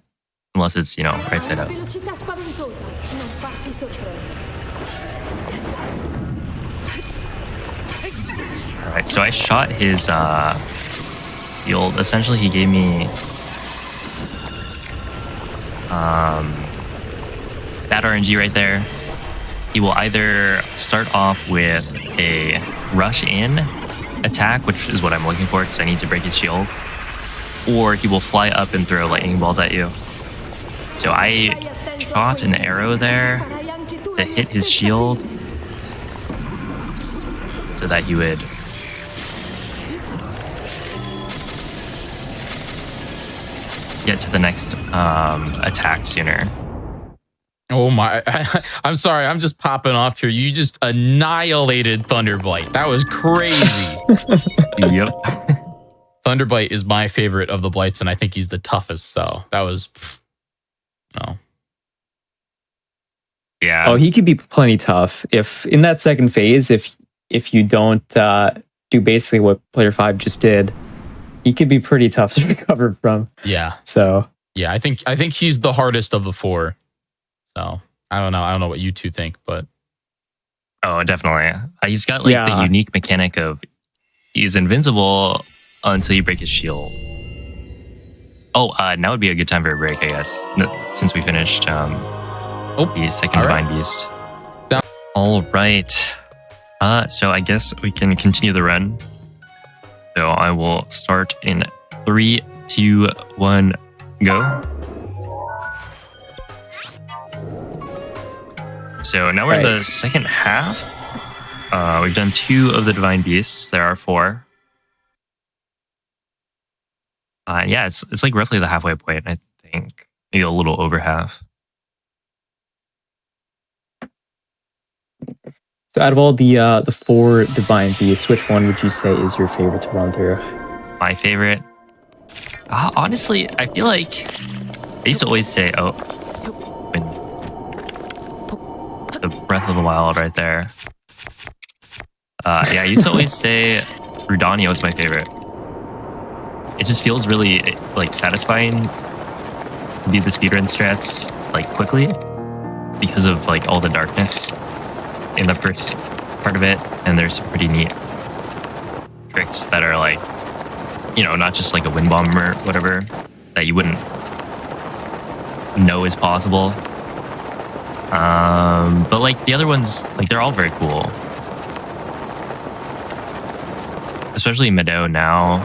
unless it's, you know, right side up. Alright, so I shot his field. Essentially, he gave me that RNG right there. He will either start off with a rush in attack, which is what I'm looking for because I need to break his shield, or he will fly up and throw lightning balls at you. So I shot an arrow there to hit his shield so that he would get to the next attack sooner. Oh my, I'm sorry, I'm just popping off here. You just annihilated Thunderblight. That was crazy. Yep. Thunderblight is my favorite of the Blights, and I think he's the toughest, so that was, no. Yeah. Oh, he could be plenty tough. If in that second phase, if you don't do basically what player 5 just did, he could be pretty tough to recover from. Yeah. So Yeah, I think he's the hardest of the four. So I don't know what you two think, but Oh, definitely. He's got like the unique mechanic of he's invincible until you break his shield. Oh, now would be a good time for a break, I guess, since we finished the second Divine Beast. All right. So I guess we can continue the run. So I will start in 3, 2, 1, go. So now we're in the second half. We've done 2 of the Divine Beasts. There are 4. Yeah, it's like roughly the halfway point, I think. Maybe a little over half. So out of all the 4 Divine Beasts, which one would you say is your favorite to run through? My favorite? Honestly, I feel like I used to always say, the Breath of the Wild right there. Yeah, I used to always say Rudania was my favorite. It just feels really like satisfying to do the speedrun strats like quickly because of like all the darkness in the first part of it, and there's some pretty neat tricks that are like, you know, not just like a wind bomb or whatever that you wouldn't know is possible. But like the other ones, like they're all very cool. Especially Medoh now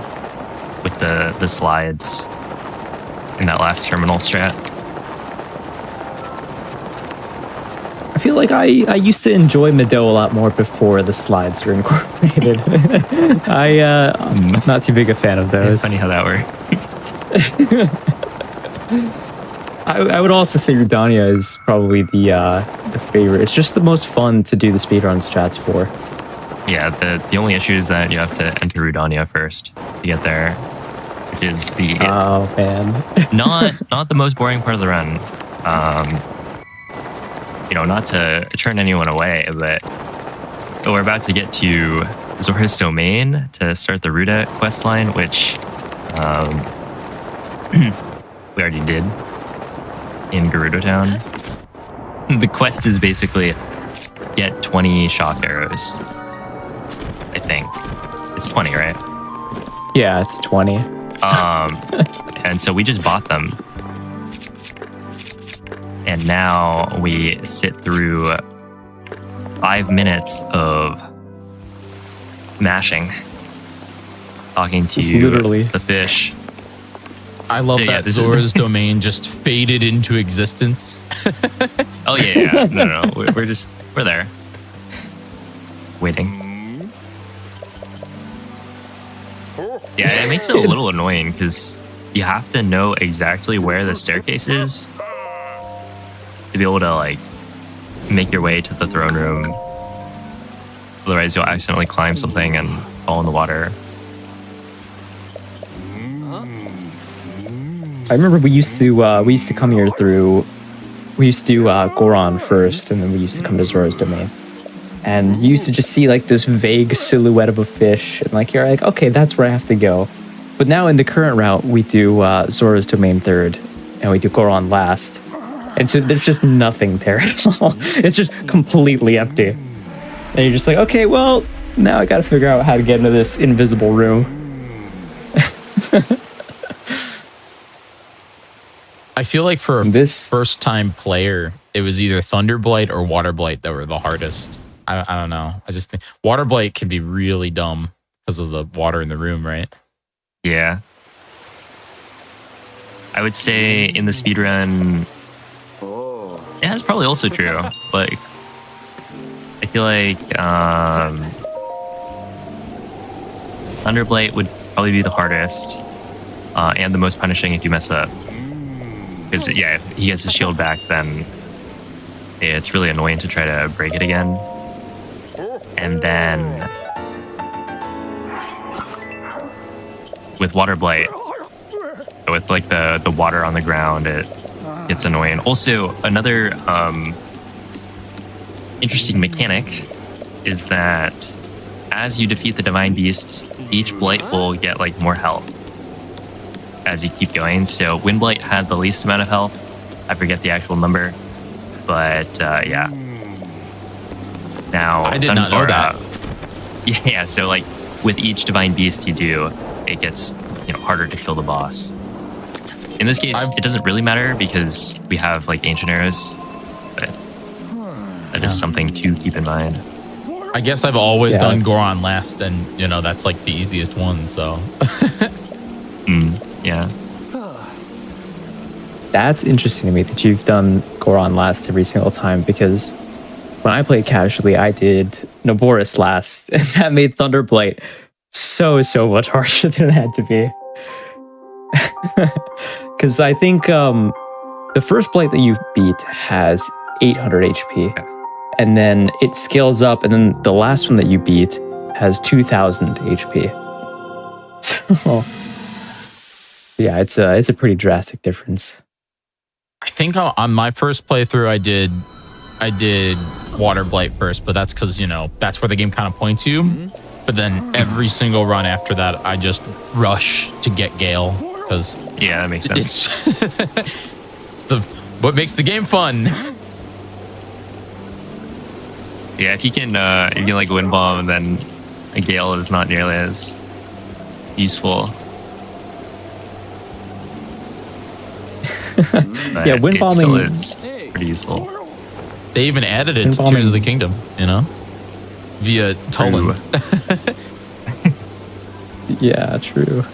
with the slides in that last terminal strat. I feel like I used to enjoy Medoh a lot more before the slides were incorporated. I'm not too big a fan of those. It's funny how that works. I would also say Rudania is probably the favorite. It's just the most fun to do the speedrun strats for. Yeah, the only issue is that you have to enter Rudania first to get there, which is the not the most boring part of the run. You know, not to turn anyone away, but we're about to get to Zora's domain to start the Ruta quest line, which we already did in Gerudo Town. The quest is basically get 20 shock arrows. I think it's 20, right? Yeah, it's 20. And so we just bought them, and now we sit through 5 minutes of mashing, talking to literally the fish. I love that Zora's domain just faded into existence. Oh yeah. No. We're there, waiting. Yeah, it makes it a little annoying because you have to know exactly where the staircase is to be able to like make your way to the throne room. Otherwise, you'll accidentally climb something and fall in the water. I remember we used to come here through. We used to do Goron first, and then we used to come to Zora's domain. And you used to just see like this vague silhouette of a fish, and like you're like, okay, that's where I have to go. But now in the current route, we do Zora's domain third, and we do Goron last. And so there's just nothing there at all. It's just completely empty. And you're just like, okay, well, now I gotta figure out how to get into this invisible room. I feel like for a first-time player, it was either Thunder Blight or Water Blight that were the hardest. I don't know. I just think Water Blight can be really dumb because of the water in the room, right? Yeah. I would say in the speedrun, yeah, that's probably also true. Like, I feel like Thunderblight would probably be the hardest and the most punishing if you mess up. Because, yeah, if he gets his shield back, then it's really annoying to try to break it again. And then with Water Blight, with like the water on the ground, it gets annoying. Also, another interesting mechanic is that as you defeat the divine beasts, each blight will get like more health as you keep going. So Wind Blight had the least amount of health. I forget the actual number, but yeah. Now I did not know that. Yeah, so like with each divine beast you do, it gets harder to kill the boss. In this case, it doesn't really matter because we have like ancient arrows, but that is something to keep in mind. I guess I've always done Goron last, and that's like the easiest one. So. Yeah. That's interesting to me that you've done Goron last every single time, because when I played casually, I did Naboris last, and that made Thunderblight so much harsher than it had to be. Because I think the first blight that you beat has 800 HP, and then it scales up, and then the last one that you beat has 2000 HP. So yeah, it's a pretty drastic difference. I think on my first playthrough, I did Water Blight first, but that's because that's where the game kind of points you. But then every single run after that, I just rush to get Gale because that makes sense. It's what makes the game fun. Yeah, if you can like Wind Bomb, then a Gale is not nearly as useful. Yeah, Wind Bombing is pretty useful. They even added it to Tears of the Kingdom, via Tulin. Yeah, true.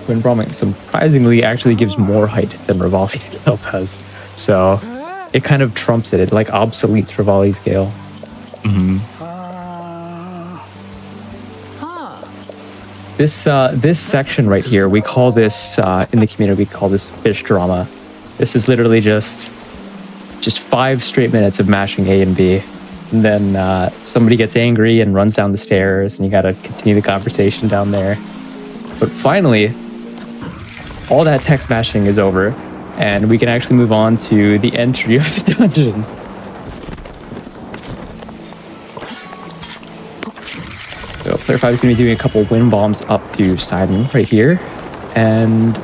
Wind Bombing surprisingly actually gives more height than Rivali's Gale does. So it kind of trumps it. It like obsoletes Rivali's Gale. This section right here, we call this in the community, we call this fish drama. This is literally just 5 straight minutes of mashing A and B, and then somebody gets angry and runs down the stairs, and you got to continue the conversation down there. But finally, all that text mashing is over, and we can actually move on to the entry of the dungeon. So player 5 is going to be doing a couple wind bombs up to Simon right here, and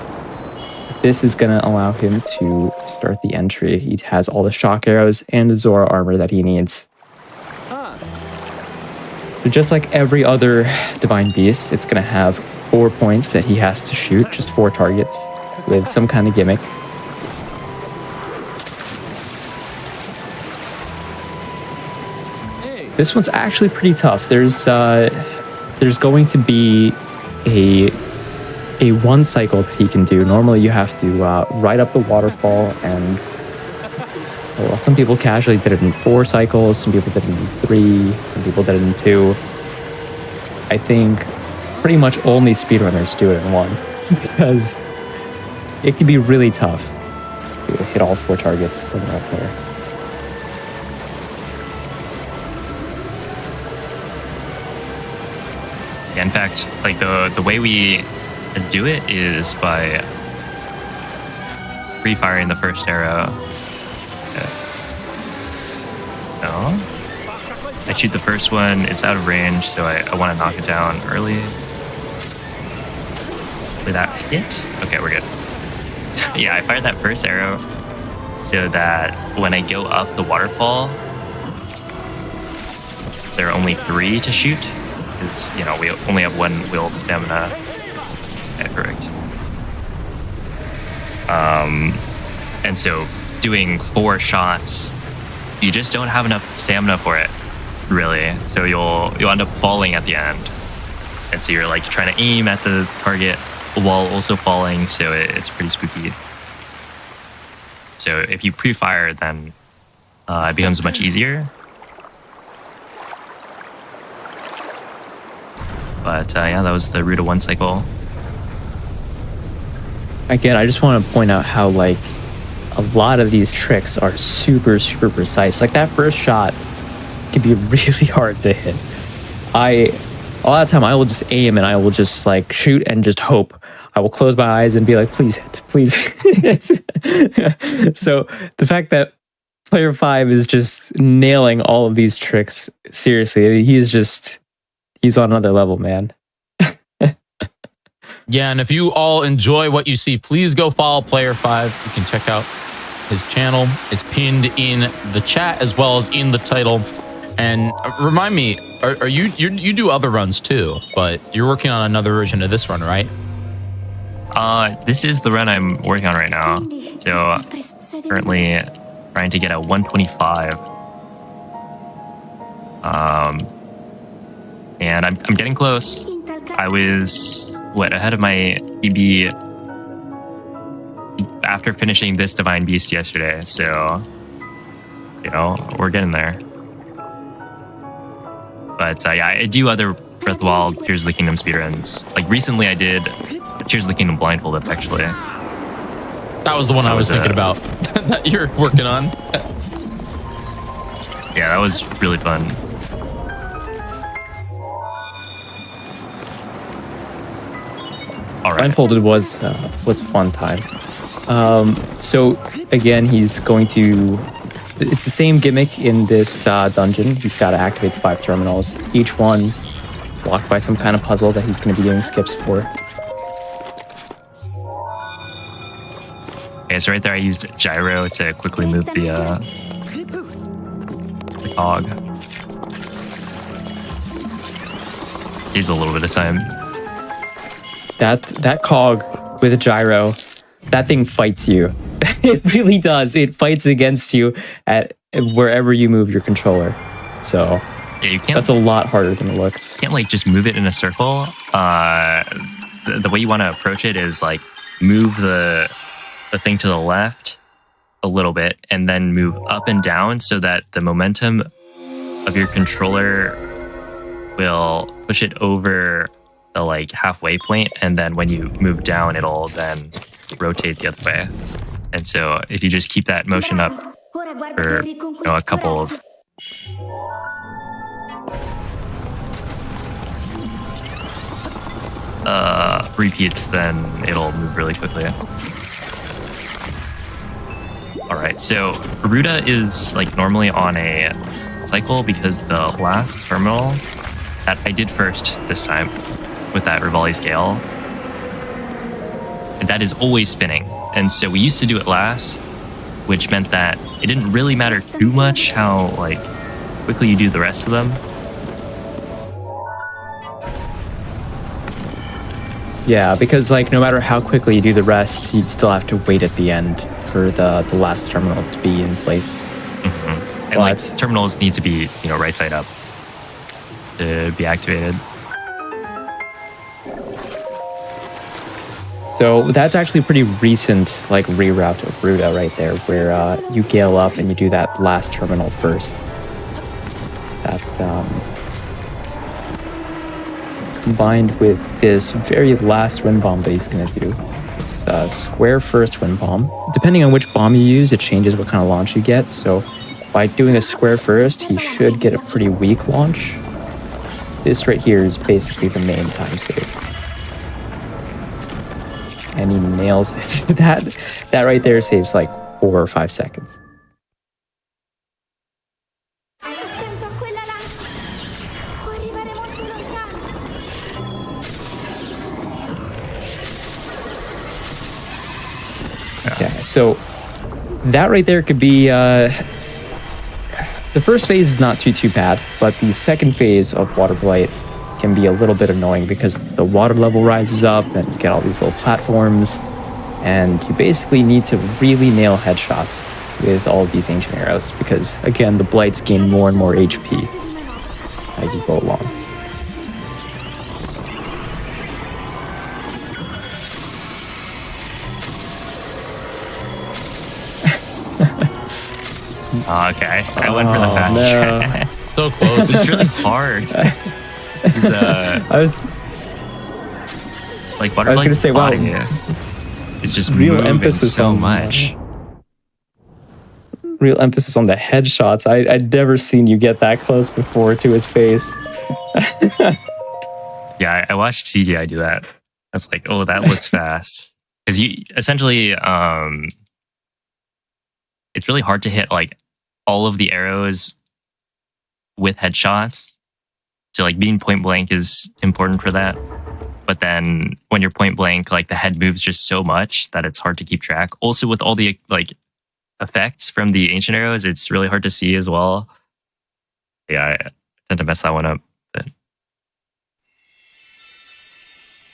this is going to allow him to start the entry. He has all the shock arrows and the Zora armor that he needs. So just like every other divine beast, it's going to have 4 points that he has to shoot, just 4 targets with some kind of gimmick. This one's actually pretty tough. There's going to be a one cycle that he can do. Normally you have to ride up the waterfall, and some people casually did it in 4 cycles, some people did it in 3, some people did it in 2. I think pretty much only speedrunners do it in one because it can be really tough to hit all 4 targets when you're up there. Yeah, in fact, like the way we do it is by pre-firing the first arrow. Okay. No. I shoot the first one, it's out of range, so I want to knock it down early. Did that hit? Okay, we're good. Yeah, I fired that first arrow so that when I go up the waterfall, there are only 3 to shoot. Because, you know, we only have 1 wheel of stamina. Okay, perfect. And so doing 4 shots, you just don't have enough stamina for it, really. So you'll end up falling at the end. And so you're like trying to aim at the target while also falling, so it's pretty spooky. So if you pre-fire, then it becomes much easier. But yeah, that was the Ruta 1 cycle. Again, I just want to point out how like a lot of these tricks are super, super precise. Like that first shot can be really hard to hit. A lot of time I will just aim and I will just like shoot and just hope. I will close my eyes and be like, please hit, please hit. So the fact that player 5 is just nailing all of these tricks, seriously, he's on another level, man. Yeah, and if you all enjoy what you see, please go follow Player 5. You can check out his channel. It's pinned in the chat as well as in the title. And remind me, are you do other runs too, but you're working on another version of this run, right? This is the run I'm working on right now. So currently trying to get a 125. And I'm getting close. I was ahead of my PB after finishing this Divine Beast yesterday. So, you know, we're getting there. But yeah, I do other Breath of the Wild, Tears of the Kingdom speedruns. Like recently I did Tears of the Kingdom blindfolded, actually. That was the one I was thinking about that you're working on. Yeah, that was really fun. All right. Blindfolded was a fun time. So again, he's going to. It's the same gimmick in this dungeon. He's got to activate the 5 terminals, each one blocked by some kind of puzzle that he's going to be doing skips for. Okay, so right there I used gyro to quickly move the cog. He's a little bit of time. That cog with a gyro, that thing fights you. It really does. It fights against you at wherever you move your controller. So yeah, you can't. That's a lot harder than it looks. You can't like just move it in a circle. The way you want to approach it is like move the thing to the left a little bit and then move up and down so that the momentum of your controller will push it over the like halfway point, and then when you move down it'll then rotate the other way. And so if you just keep that motion up for a couple of repeats, then it'll move really quickly. Alright, so Ruta is like normally on a cycle because the last terminal that I did first this time with that Rivali's Gale, that is always spinning. And so we used to do it last, which meant that it didn't really matter too much how like quickly you do the rest of them. Yeah, because like no matter how quickly you do the rest, you'd still have to wait at the end for the last terminal to be in place. Mm-hmm. And like terminals need to be, you know, right side up to be activated. So that's actually a pretty recent like reroute of Ruta right there, where you gale up and you do that last terminal first. That combined with this very last wind bomb that he's going to do. It's square first wind bomb. Depending on which bomb you use, it changes what kind of launch you get. So by doing a square first, he should get a pretty weak launch. This right here is basically the main time save. And he nails it. That right there saves like 4 or 5 seconds. Attento a quella lancia. Può arrivare molto lontano. Okay, so that right there could be the first phase is not too bad, but the second phase of Water Blight can be a little bit annoying because the water level rises up and you get all these little platforms, and you basically need to really nail headshots with all of these ancient arrows because, again, the blights gain more and more HP as you go along. Okay, I went for the fast try. So close. It's really hard. It's, I was like I was gonna say, wow, it's just real moving emphasis so on much. real emphasis on the headshots. I'd never seen you get that close before to his face. Yeah, I watched CGI do that. I was like, oh, that looks fast. Because you essentially, it's really hard to hit like all of the arrows with headshots. So like being point blank is important for that. But then when you're point blank, like the head moves just so much that it's hard to keep track. Also with all the like effects from the ancient arrows, it's really hard to see as well. Yeah, I tend to mess that one up. But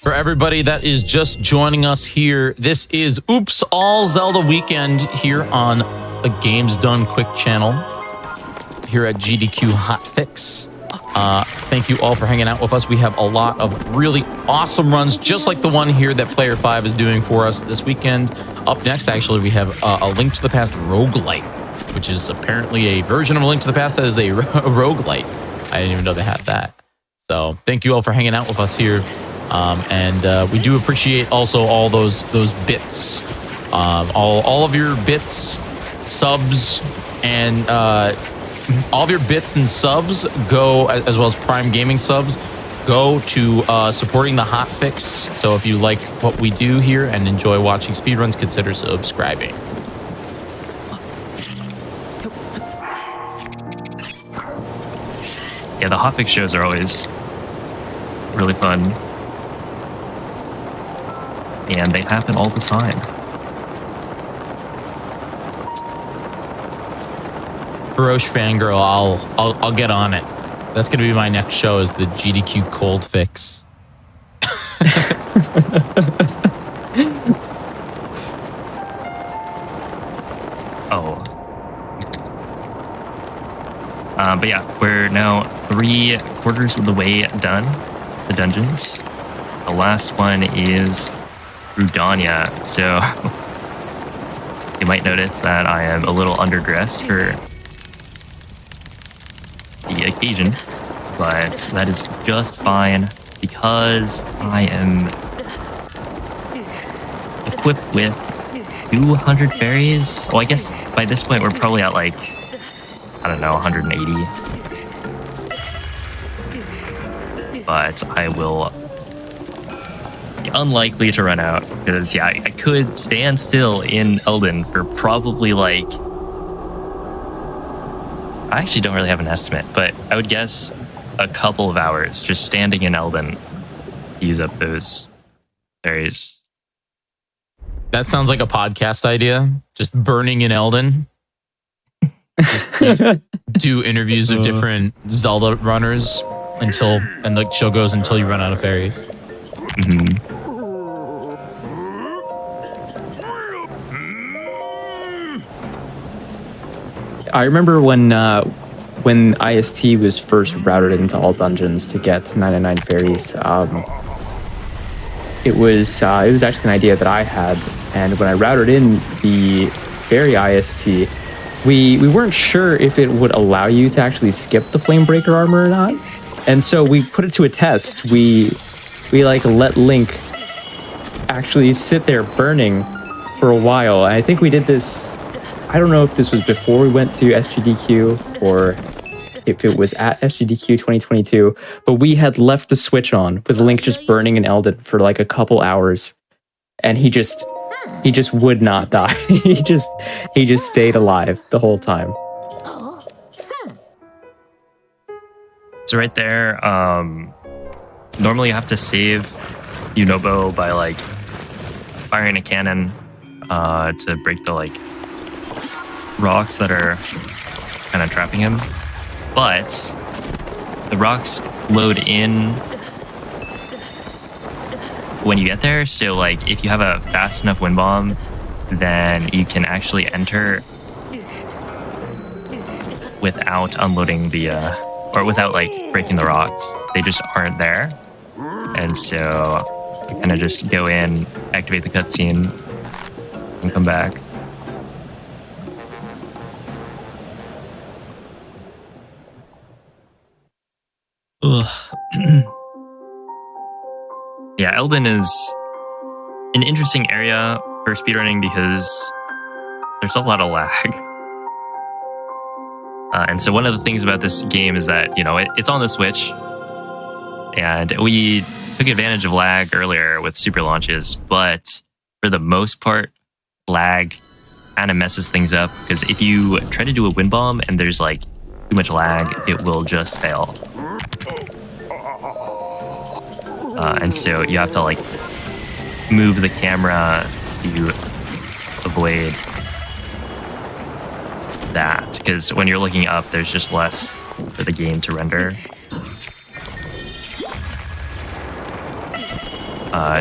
For everybody that is just joining us here, this is Oops All Zelda Weekend here on the Games Done Quick channel here at GDQ Hotfix. Thank you all for hanging out with us. We have a lot of really awesome runs, just like the one here that Player 5 is doing for us this weekend. Up next, actually, we have a Link to the Past roguelite, which is apparently a version of a Link to the Past that is a roguelite. I didn't even know they had that. So thank you all for hanging out with us here. And we do appreciate also all those bits. All of your bits, subs, and all of your bits and subs go, as well as Prime Gaming subs, go to supporting the Hotfix. So if you like what we do here and enjoy watching speedruns, consider subscribing. yeah, the Hotfix shows are always really fun. And they happen all the time. Baroche Fangirl, I'll get on it. That's gonna be my next show, is the GDQ Cold Fix. Oh. But yeah, we're now 3/4 of the way done, the dungeons. The last one is Rudania, so you might notice that I am a little underdressed for the occasion, but that is just fine because I am equipped with 200 fairies. Well, I guess by this point we're probably at like, I don't know, 180. But I will be unlikely to run out because, yeah, I could stand still in Elden for probably like, I actually don't really have an estimate, but I would guess a couple of hours just standing in Elden to use up those fairies. That sounds like a podcast idea. Just burning in Elden. Just do interviews of different Zelda runners and the show goes until you run out of fairies. Mm-hmm. I remember when IST was first routed into all dungeons to get 99 fairies. It was actually an idea that I had, and when I routed in the fairy IST, we weren't sure if it would allow you to actually skip the Flamebreaker armor or not. And so we put it to a test. We like let Link actually sit there burning for a while. I think we did this, I don't know if this was before we went to SGDQ or if it was at SGDQ 2022, but we had left the Switch on with Link just burning in Elden for like a couple hours, and he just would not die. he just stayed alive the whole time. So right there, normally you have to save Yunobo by like firing a cannon to break the like rocks that are kind of trapping him. But the rocks load in when you get there. So like if you have a fast enough wind bomb, then you can actually enter without unloading the or without like breaking the rocks. They just aren't there. And so you kind of just go in, activate the cutscene, and come back. Yeah, Elden is an interesting area for speedrunning because there's a lot of lag. And so one of the things about this game is that, you know, it's on the Switch, and we took advantage of lag earlier with super launches, but for the most part, lag kind of messes things up, because if you try to do a wind bomb and there's like too much lag, it will just fail. And so you have to like move the camera to avoid that, because when you're looking up, there's just less for the game to render.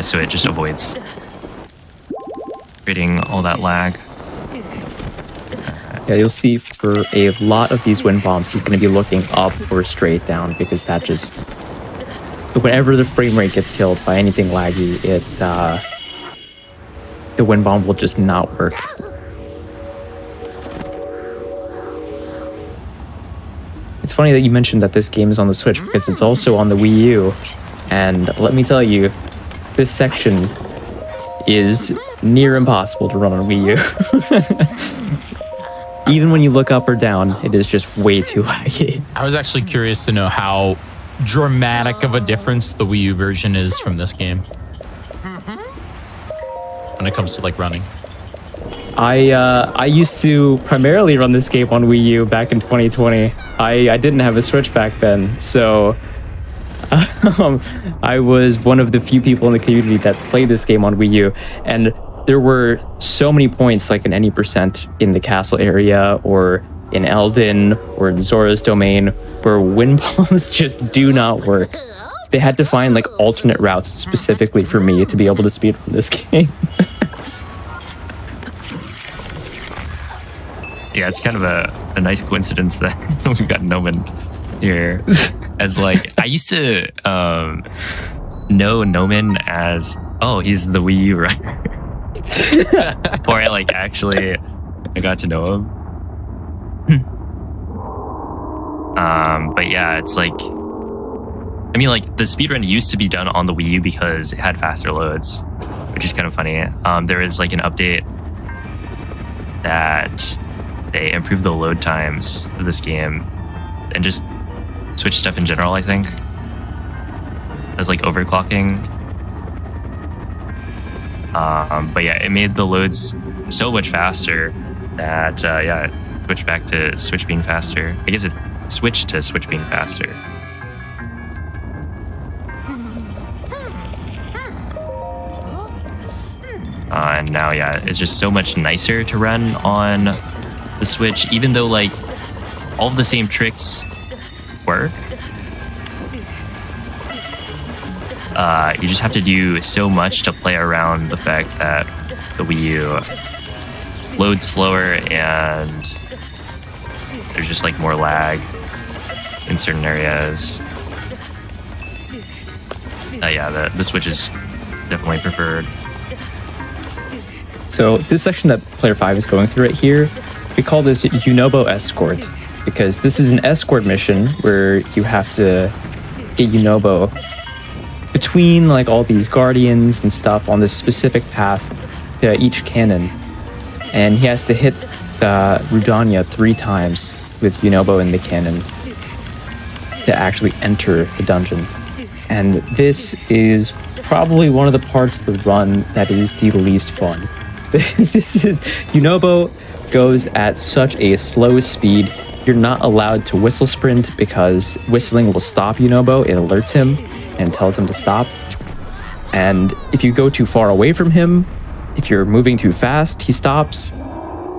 So it just avoids creating all that lag. Yeah, you'll see for a lot of these wind bombs, he's going to be looking up or straight down, because that just, whenever the frame rate gets killed by anything laggy, the wind bomb will just not work. It's funny that you mentioned that this game is on the Switch, because it's also on the Wii U. And let me tell you, this section is near impossible to run on Wii U. Even when you look up or down, it is just way too laggy. I was actually curious to know how dramatic of a difference the Wii U version is from this game when it comes to like running. I used to primarily run this game on Wii U back in 2020. I didn't have a Switch back then, so I was one of the few people in the community that played this game on Wii U, and there were so many points, like in any percent in the castle area or in Elden or in Zora's domain, where wind bombs just do not work. They had to find like alternate routes specifically for me to be able to speedrun this game. Yeah, it's kind of a nice coincidence that we've got Nomen here. As like, I used to know Nomen as, oh, he's the Wii U runner. Before I like actually I got to know him. But yeah, it's like, I mean, like the speedrun used to be done on the Wii U because it had faster loads, which is kind of funny. There is like an update that they improved the load times of this game and just switch stuff in general, I think. It was like overclocking. But yeah, it made the loads so much faster that, yeah, it switched back to Switch being faster. I guess it switched to Switch being faster. And now, yeah, it's just so much nicer to run on the Switch, even though like all of the same tricks work. You just have to do so much to play around the fact that the Wii U loads slower and there's just like more lag in certain areas. Yeah, the Switch is definitely preferred. So this section that Player 5 is going through right here, we call this Yunobo Escort, because this is an escort mission where you have to get Yunobo between like all these guardians and stuff on this specific path to each cannon, and he has to hit Rudania 3 times with Yunobo in the cannon to actually enter the dungeon. And this is probably one of the parts of the run that is the least fun. This is, Yunobo goes at such a slow speed. You're not allowed to whistle sprint because whistling will stop Yunobo. It alerts him and tells him to stop. And if you go too far away from him, if you're moving too fast, he stops.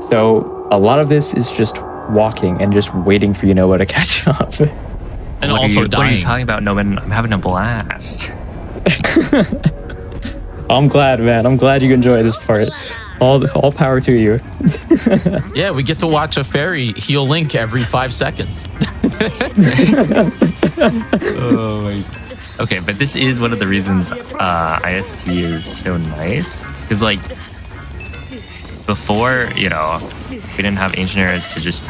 So a lot of this is just walking and just waiting for Yunobo to catch up. And What also are you dying. talking about, Noman? I'm having a blast. I'm glad, man. I'm glad you enjoy this part. All power to you. Yeah, we get to watch a fairy heal Link every 5 seconds. Oh my. Okay, but this is one of the reasons IST is so nice. Because, like, before, you know, we didn't have ancient eras to just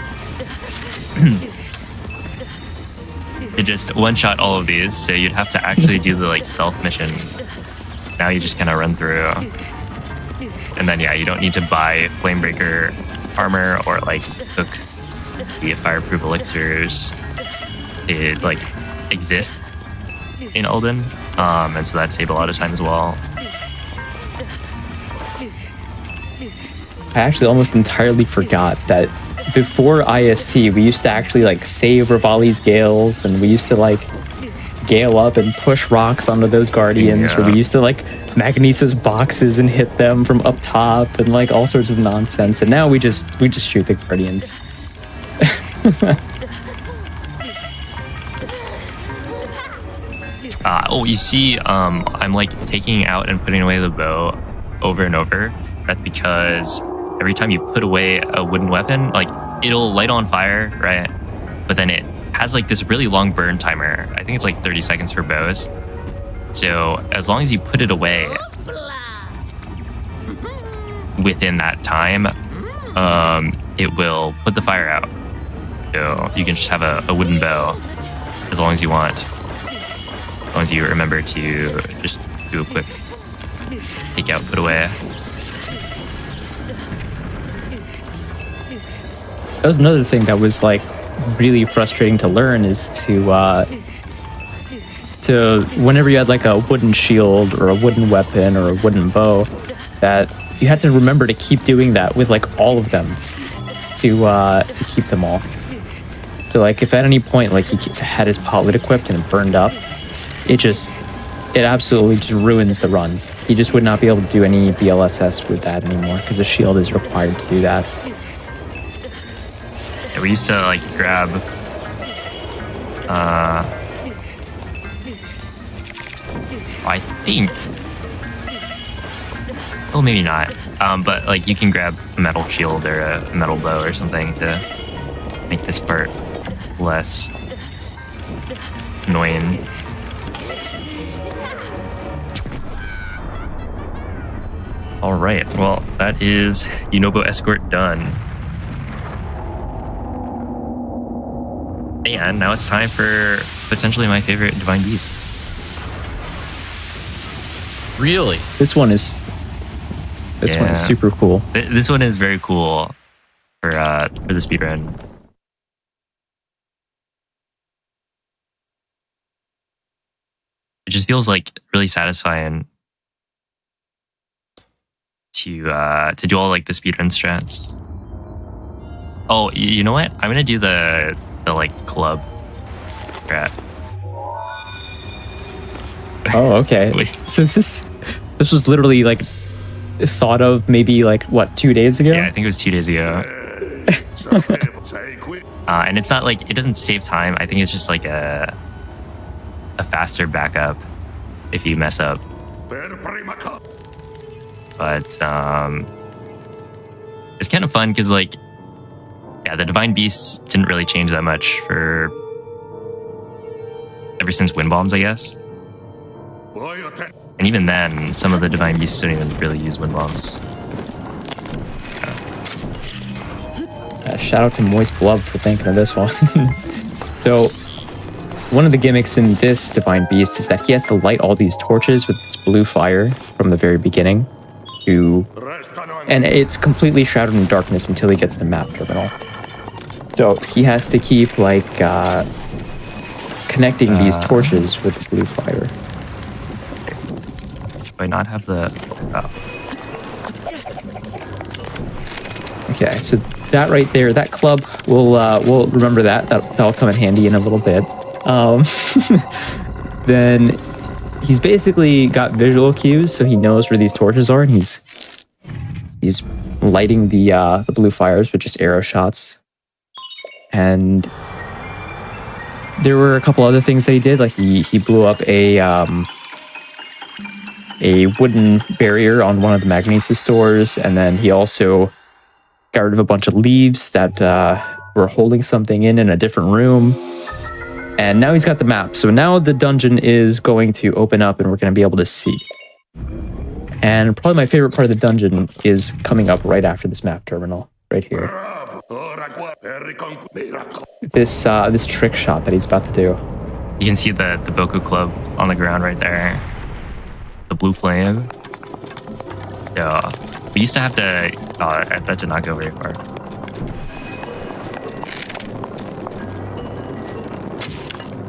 one-shot all of these, so you'd have to actually do the like stealth mission. Now you just kind of run through, and then yeah, you don't need to buy Flamebreaker armor or like cook the fireproof elixirs. It like exist in Ulden, and so that saved a lot of time as well. I actually almost entirely forgot that before IST, we used to actually like save Rivali's Gales, and we used to like gale up and push rocks onto those guardians, or we used to like magnesis boxes and hit them from up top and like all sorts of nonsense. And now we just shoot the guardians. Oh, you see, I'm like taking out and putting away the bow over and over. That's because every time you put away a wooden weapon, like it'll light on fire, right? But then it has like this really long burn timer. I think it's like 30 seconds for bows. So as long as you put it away within that time, it will put the fire out. So you can just have a wooden bow as long as you want. As long as you remember to just do a quick take out, put away. That was another thing that was like really frustrating to learn, is to whenever you had like a wooden shield or a wooden weapon or a wooden bow, that you had to remember to keep doing that with like all of them to keep them all. So like if at any point like he had his potlet equipped and it burned up, it absolutely just ruins the run. He just would not be able to do any BLSS with that anymore because the shield is required to do that. Yeah, we used to like grab I think, well, maybe not, but like you can grab a metal shield or a metal bow or something to make this part less annoying. All right, well, that is Yunobo Escort done. And now it's time for potentially my favorite Divine Beast. Really? This one is super cool. This one is very cool for the speedrun. It just feels like really satisfying to do all like the speedrun strats. Oh, you know what? I'm gonna do the like club strat. Oh, okay. Wait. So this was literally like thought of maybe like what, 2 days ago? Yeah, I think it was 2 days ago. And it's not like, it doesn't save time. I think it's just like a faster backup if you mess up. But it's kind of fun because like, yeah, the Divine Beasts didn't really change that much for ever since Wind Bombs, I guess. And even then, some of the Divine Beasts don't even really use Wind Bombs. Shout out to Moist Glove for thinking of this one. So one of the gimmicks in this Divine Beast is that he has to light all these torches with this blue fire from the very beginning. And it's completely shrouded in darkness until he gets the map terminal. So he has to keep like connecting these torches with the blue fire. Do I not have the... Oh. Okay, so that right there, that club, we'll remember that. That'll come in handy in a little bit. Then he's basically got visual cues, so he knows where these torches are, and he's lighting the blue fires with just arrow shots. And there were a couple other things that he did, like he blew up a wooden barrier on one of the Magnesis stores, and then he also got rid of a bunch of leaves that were holding something in a different room. And now he's got the map. So now the dungeon is going to open up and we're going to be able to see. And probably my favorite part of the dungeon is coming up right after this map terminal, right here. This trick shot that he's about to do. You can see the Boku Club on the ground right there. The blue flame. Yeah. We used to have to... Oh, that did not go very far.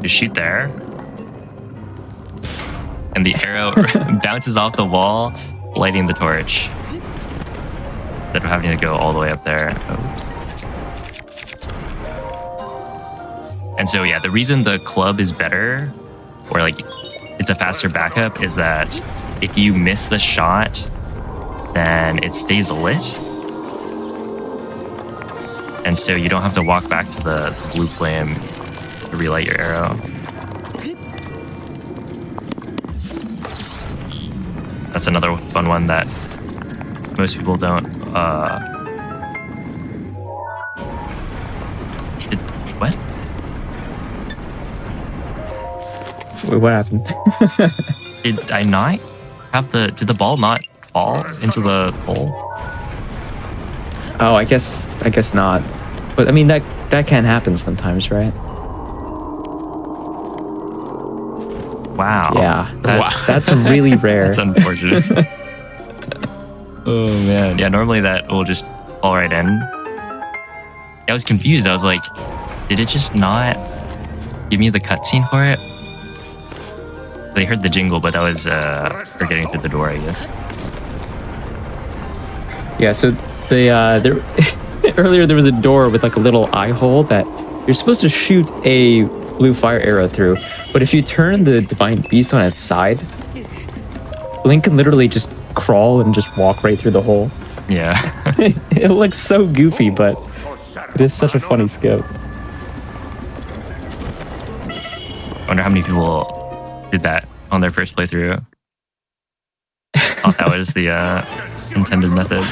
You shoot there. And the arrow bounces off the wall, lighting the torch. Instead of having to go all the way up there. Oops. And so, yeah, the reason the club is better, or like it's a faster backup, is that if you miss the shot, then it stays lit. And so you don't have to walk back to the blue flame to relight your arrow. That's another fun one that most people don't. What? Wait, what happened? Did I not have the... Did the ball not fall into the hole? Oh, I guess not. But I mean, that can happen sometimes, right? Wow. Yeah, that's really rare. That's unfortunate. Oh man. Yeah, normally that will just fall right in. I was confused. I was like, did it just not give me the cutscene for it? They heard the jingle, but that was for getting through the door, I guess. Yeah, so there earlier there was a door with like a little eye hole that you're supposed to shoot a blue fire arrow through, but if you turn the Divine Beast on its side, Link can literally just crawl and just walk right through the hole. Yeah. It looks so goofy, but it is such a funny skip. I wonder how many people did that on their first playthrough. Thought that was the intended method.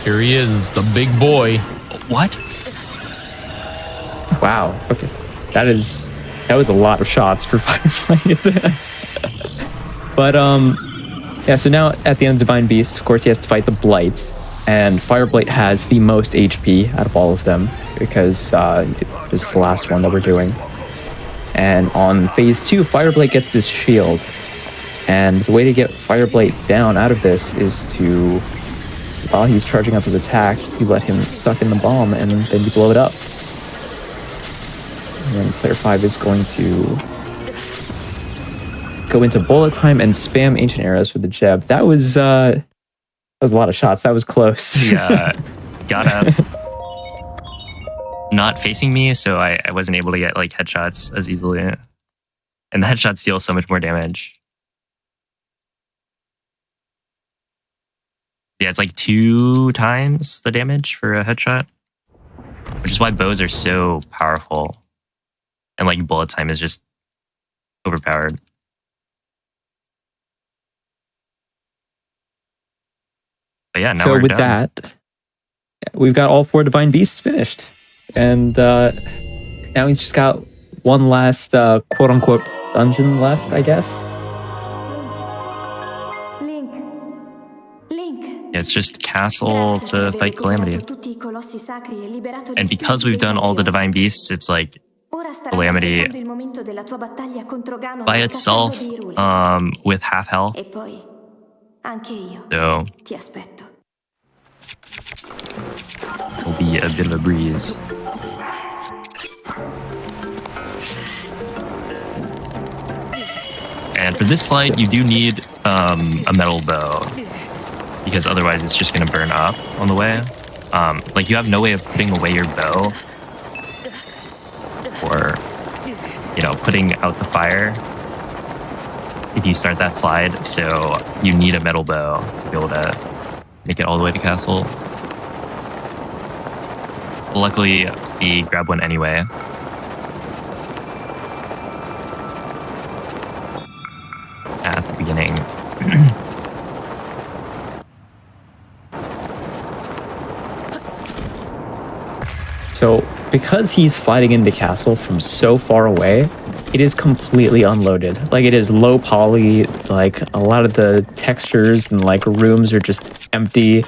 Here he is. It's the big boy. What? Wow. Okay, that was a lot of shots for Firefly. But yeah. So now at the end of Divine Beast, of course, he has to fight the Blight, and Fireblight has the most HP out of all of them because this is the last one that we're doing. And on phase 2, Fireblight gets this shield, and the way to get Fireblight down out of this is to, while he's charging up his attack, you let him suck in the bomb, and then you blow it up. And then player 5 is going to go into bullet time and spam ancient arrows with the Jeb. That was a lot of shots. That was close. Yeah, got up. Not facing me, so I wasn't able to get like headshots as easily. And the headshots deal so much more damage. Yeah, it's like 2 times the damage for a headshot, which is why bows are so powerful. And like bullet time is just overpowered. But yeah, now so we're with done. that, we've got all 4 Divine Beasts finished. And now he's just got one last quote-unquote dungeon left, I guess. Link. it's just castle to fight Calamity. And because we've done all the divine beasts, it's like Calamity by itself with half health. So it'll be a bit of a breeze. And for this slide, you do need a metal bow, because otherwise it's just going to burn up on the way. Like, you have no way of putting away your bow or, you know, putting out the fire if you start that slide. So you need a metal bow to be able to make it all the way to castle. Luckily, we grabbed one anyway. At the beginning. So because he's sliding into castle from so far away, it is completely unloaded. Like, it is low poly, like a lot of the textures and like rooms are just empty.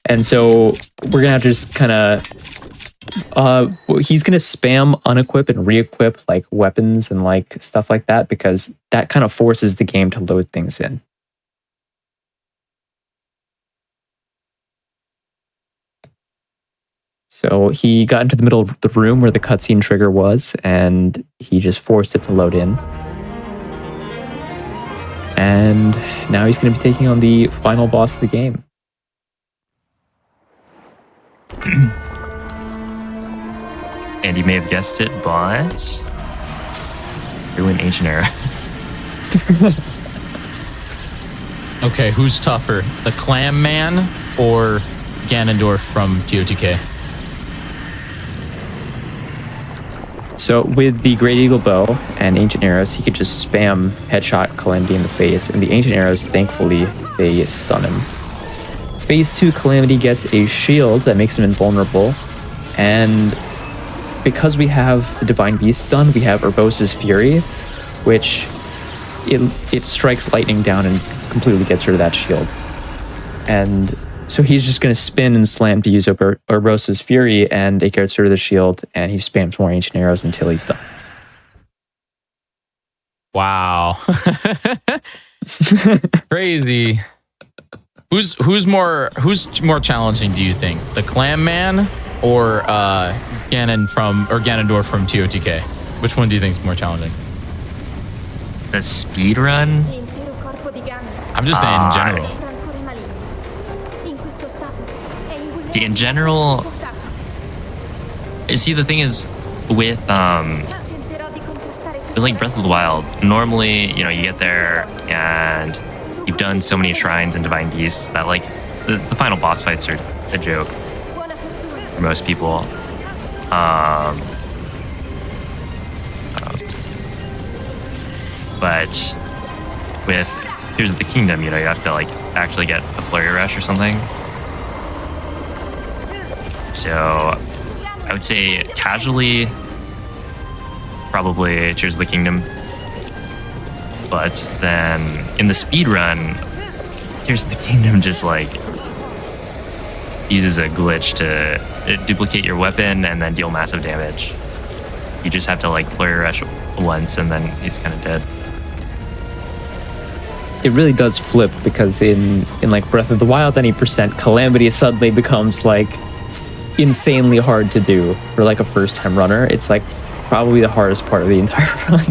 And so we're gonna have to just kind of he's gonna spam unequip and re-equip like weapons and like stuff like that, because that kind of forces the game to load things in. So he got into the middle of the room where the cutscene trigger was, and he just forced it to load in. And now he's going to be taking on the final boss of the game. And you may have guessed it, but doing ancient eras. Okay, who's tougher, the Clam Man or Ganondorf from TOTK? So with the Great Eagle Bow and Ancient Arrows, he could just spam headshot Calamity in the face, and the Ancient Arrows, thankfully, they stun him. Phase 2, Calamity gets a shield that makes him invulnerable, and because we have the Divine Beast done, we have Urbosa's Fury, which it strikes lightning down and completely gets rid of that shield. And so he's just going to spin and slam to use Urbosa's Fury, and it gets rid of the shield, and he spams more Ancient Arrows until he's done. Wow. Crazy. Who's more challenging, do you think? The Clam Man or Ganondorf from TOTK? Which one do you think is more challenging? The speedrun? I'm just saying in general. In general, you see, the thing is with like Breath of the Wild, normally, you know, you get there and you've done so many shrines and divine beasts that like the final boss fights are a joke for most people. But with Tears of the Kingdom, you know, you have to like actually get a Flurry Rush or something. So I would say casually, probably Tears of the Kingdom. But then in the speedrun, Tears of the Kingdom just like uses a glitch to duplicate your weapon and then deal massive damage. You just have to like Flurry Rush once and then he's kind of dead. It really does flip, because in like Breath of the Wild, any percent, Calamity suddenly becomes like insanely hard to do for like a first time runner. It's like probably the hardest part of the entire run.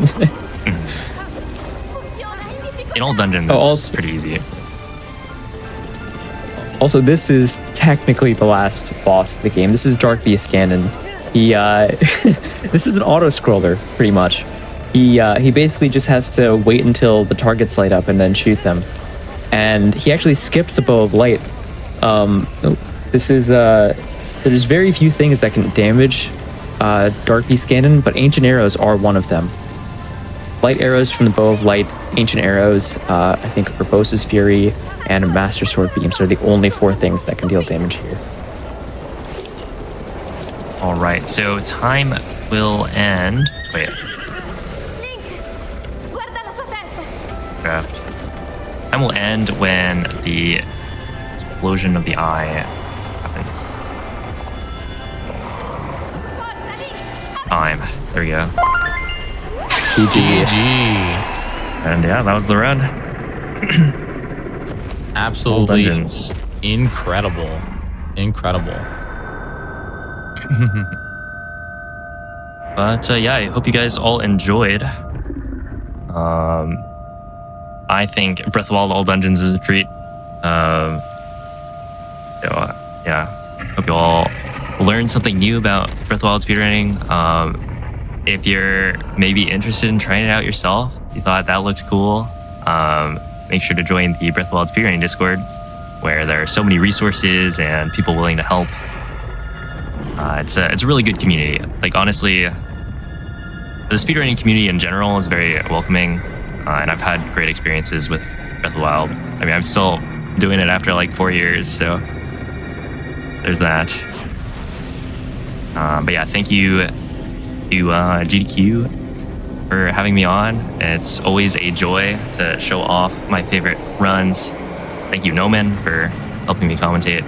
In all dungeons, it's pretty easy. Also, this is technically the last boss of the game. This is Dark Beast Ganon. He this is an auto scroller pretty much. He basically just has to wait until the targets light up and then shoot them. And he actually skipped the Bow of Light. There's very few things that can damage Dark Beast Ganon, but Ancient Arrows are one of them. Light arrows from the Bow of Light, Ancient Arrows, I think Urbosa's Fury, and Master Sword Beams are the only 4 things that can deal damage here. All right, so time will end. Wait. Time will end when the explosion of the eye happens. Forza lì! Time. There we go. GG. GG. And yeah, that was the run. All Absolutely dungeons. incredible. Incredible. But yeah, I hope you guys all enjoyed. I think Breath of the Wild All Dungeons is a treat. Yeah, hope you all learned something new about Breath of the Wild speedrunning. If you're maybe interested in trying it out yourself, you thought that looked cool, make sure to join the Breath of the Wild speedrunning Discord, where there are so many resources and people willing to help. It's a really good community. Like, honestly, the speedrunning community in general is very welcoming, and I've had great experiences with Breath of the Wild. I mean, I'm still doing it after like 4 years, so there's that. But yeah, thank you to GDQ for having me on. It's always a joy to show off my favorite runs. Thank you, Noman, for helping me commentate.